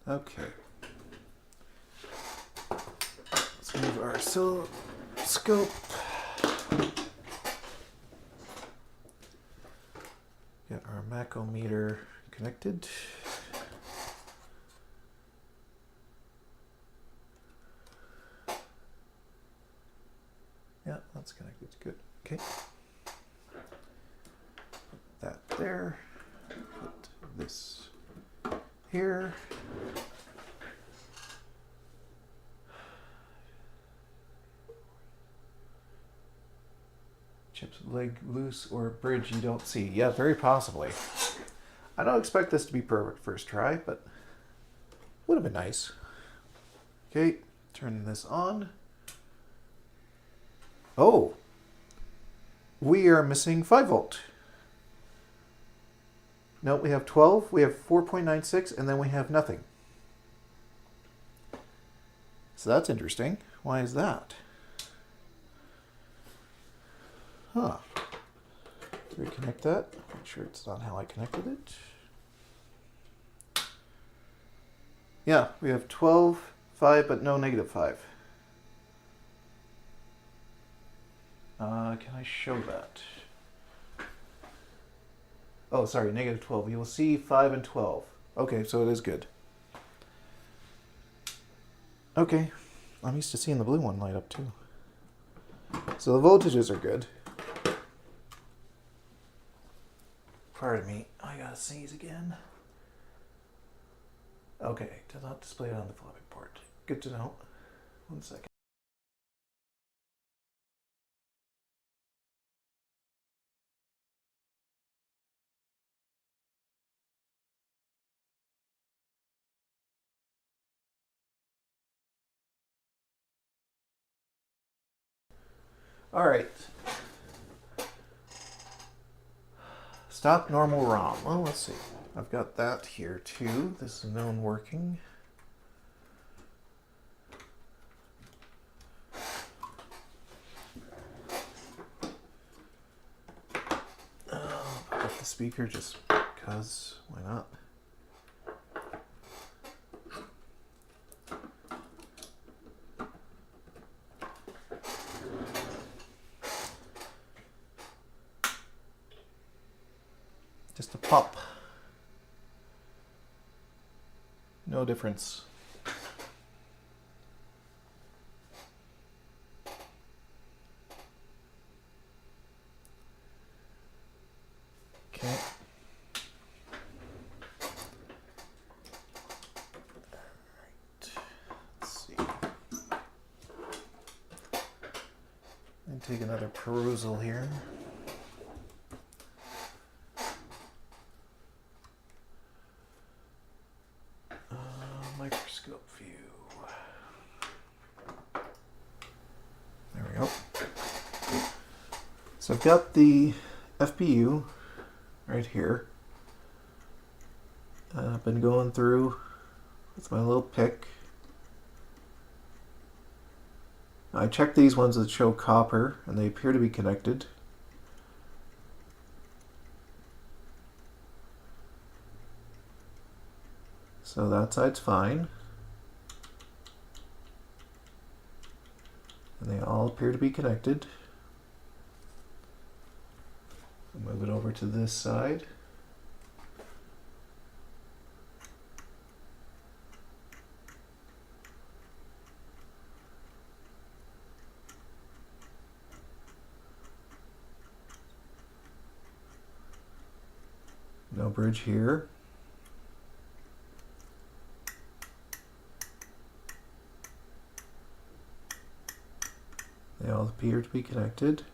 Okay. Let's move our oscilloscope. Get our macometer connected. Yeah, that's connected. Good. Okay. Put that there. Put this here. Chip's leg loose or bridge you don't see. Yeah, very possibly. I don't expect this to be perfect first try, but would have been nice. Okay, turn this on. Oh, we are missing 5 volt. No, we have 12, we have 4.96, and then we have nothing. So that's interesting. Why is that? Huh. Reconnect that. Make sure it's not how I connected it. Yeah, we have 12, 5, but no negative 5. Can I show that? Oh, sorry, negative 12. You will see 5 and 12. Okay, so it is good. Okay, I'm used to seeing the blue one light up too. So the voltages are good. Pardon me, I gotta sneeze again. Okay, does not display it on the floppy port. Good to know. 1 second. All right. Stop normal ROM. Well, let's see. I've got that here too. This is known working. Put the speaker just because. Why not? just a pop. No difference. Okay. Let's see. And take another perusal here. Microscope view. There we go. So I've got the FPU right here. I've been going through with my little pick. I checked these ones that show copper and they appear to be connected. So that side's fine. And they all appear to be connected. I'll move it over to this side. No bridge here. They all appear to be connected.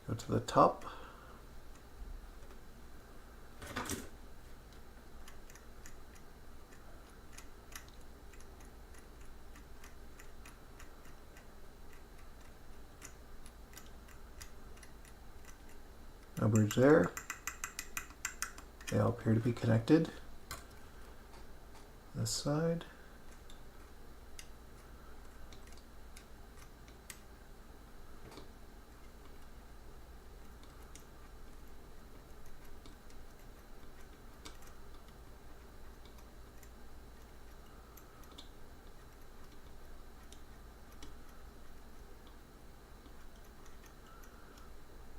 Go to the top. No bridge there. They all appear to be connected. This side.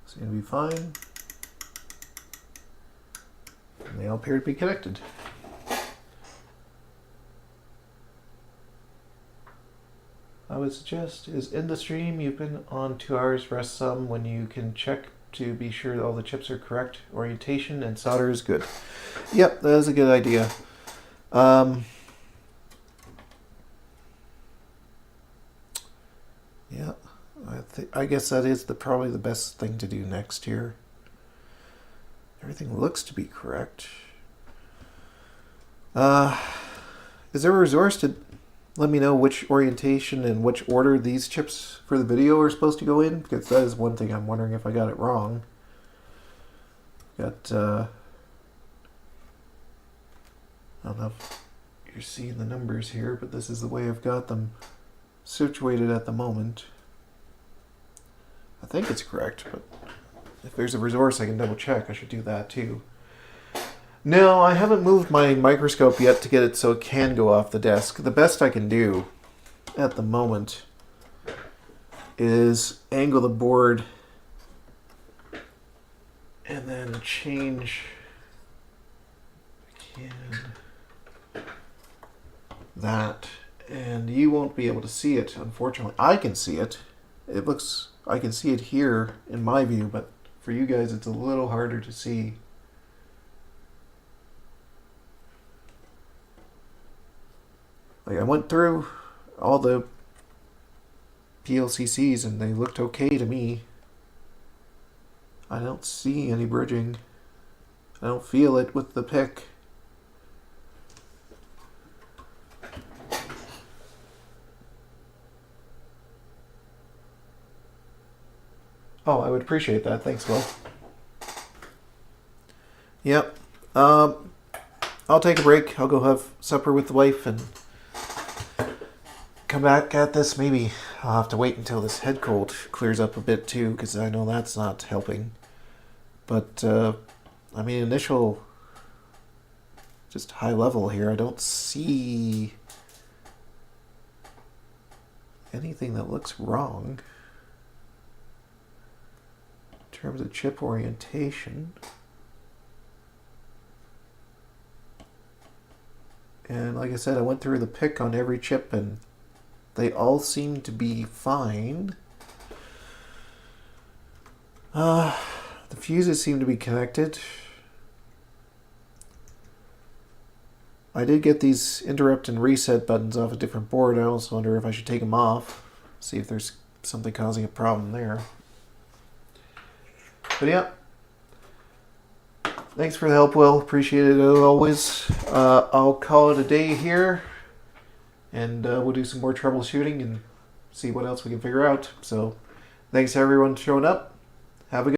Seem to be fine. And they all appear to be connected. I would suggest is in the stream you've been on 2 hours, rest some when you can check to be sure that all the chips are correct. Orientation and solder is good. Yep, that is a good idea. Yeah, I guess that is probably the best thing to do next year. Everything looks to be correct. Is there a resource to let me know which orientation and which order these chips for the video are supposed to go in? Because that is one thing I'm wondering if I got it wrong. Got, I don't know if you're seeing the numbers here, but this is the way I've got them situated at the moment. I think it's correct, but if there's a resource I can double check, I should do that too. No, I haven't moved my microscope yet to get it so it can go off the desk. The best I can do at the moment is angle the board and then change that. And you won't be able to see it, unfortunately. I can see it. It looks, I can see it here in my view, but for you guys it's a little harder to see. Like I went through all the PLCCs and they looked okay to me. I don't see any bridging. I don't feel it with the pick. Oh, I would appreciate that. Thanks, Will. Yep. I'll take a break. I'll go have supper with the wife and come back at this. Maybe I'll have to wait until this head cold clears up a bit too, because I know that's not helping. But, I mean, initial, just high level here, I don't see anything that looks wrong in terms of chip orientation. And like I said, I went through the pick on every chip and they all seem to be fine. The fuses seem to be connected. I did get these interrupt and reset buttons off a different board. I also wonder if I should take them off, see if there's something causing a problem there. But yeah, thanks for the help, Will. Appreciate it as always. I'll call it a day here, and we'll do some more troubleshooting and see what else we can figure out. So, thanks everyone for showing up. Have a good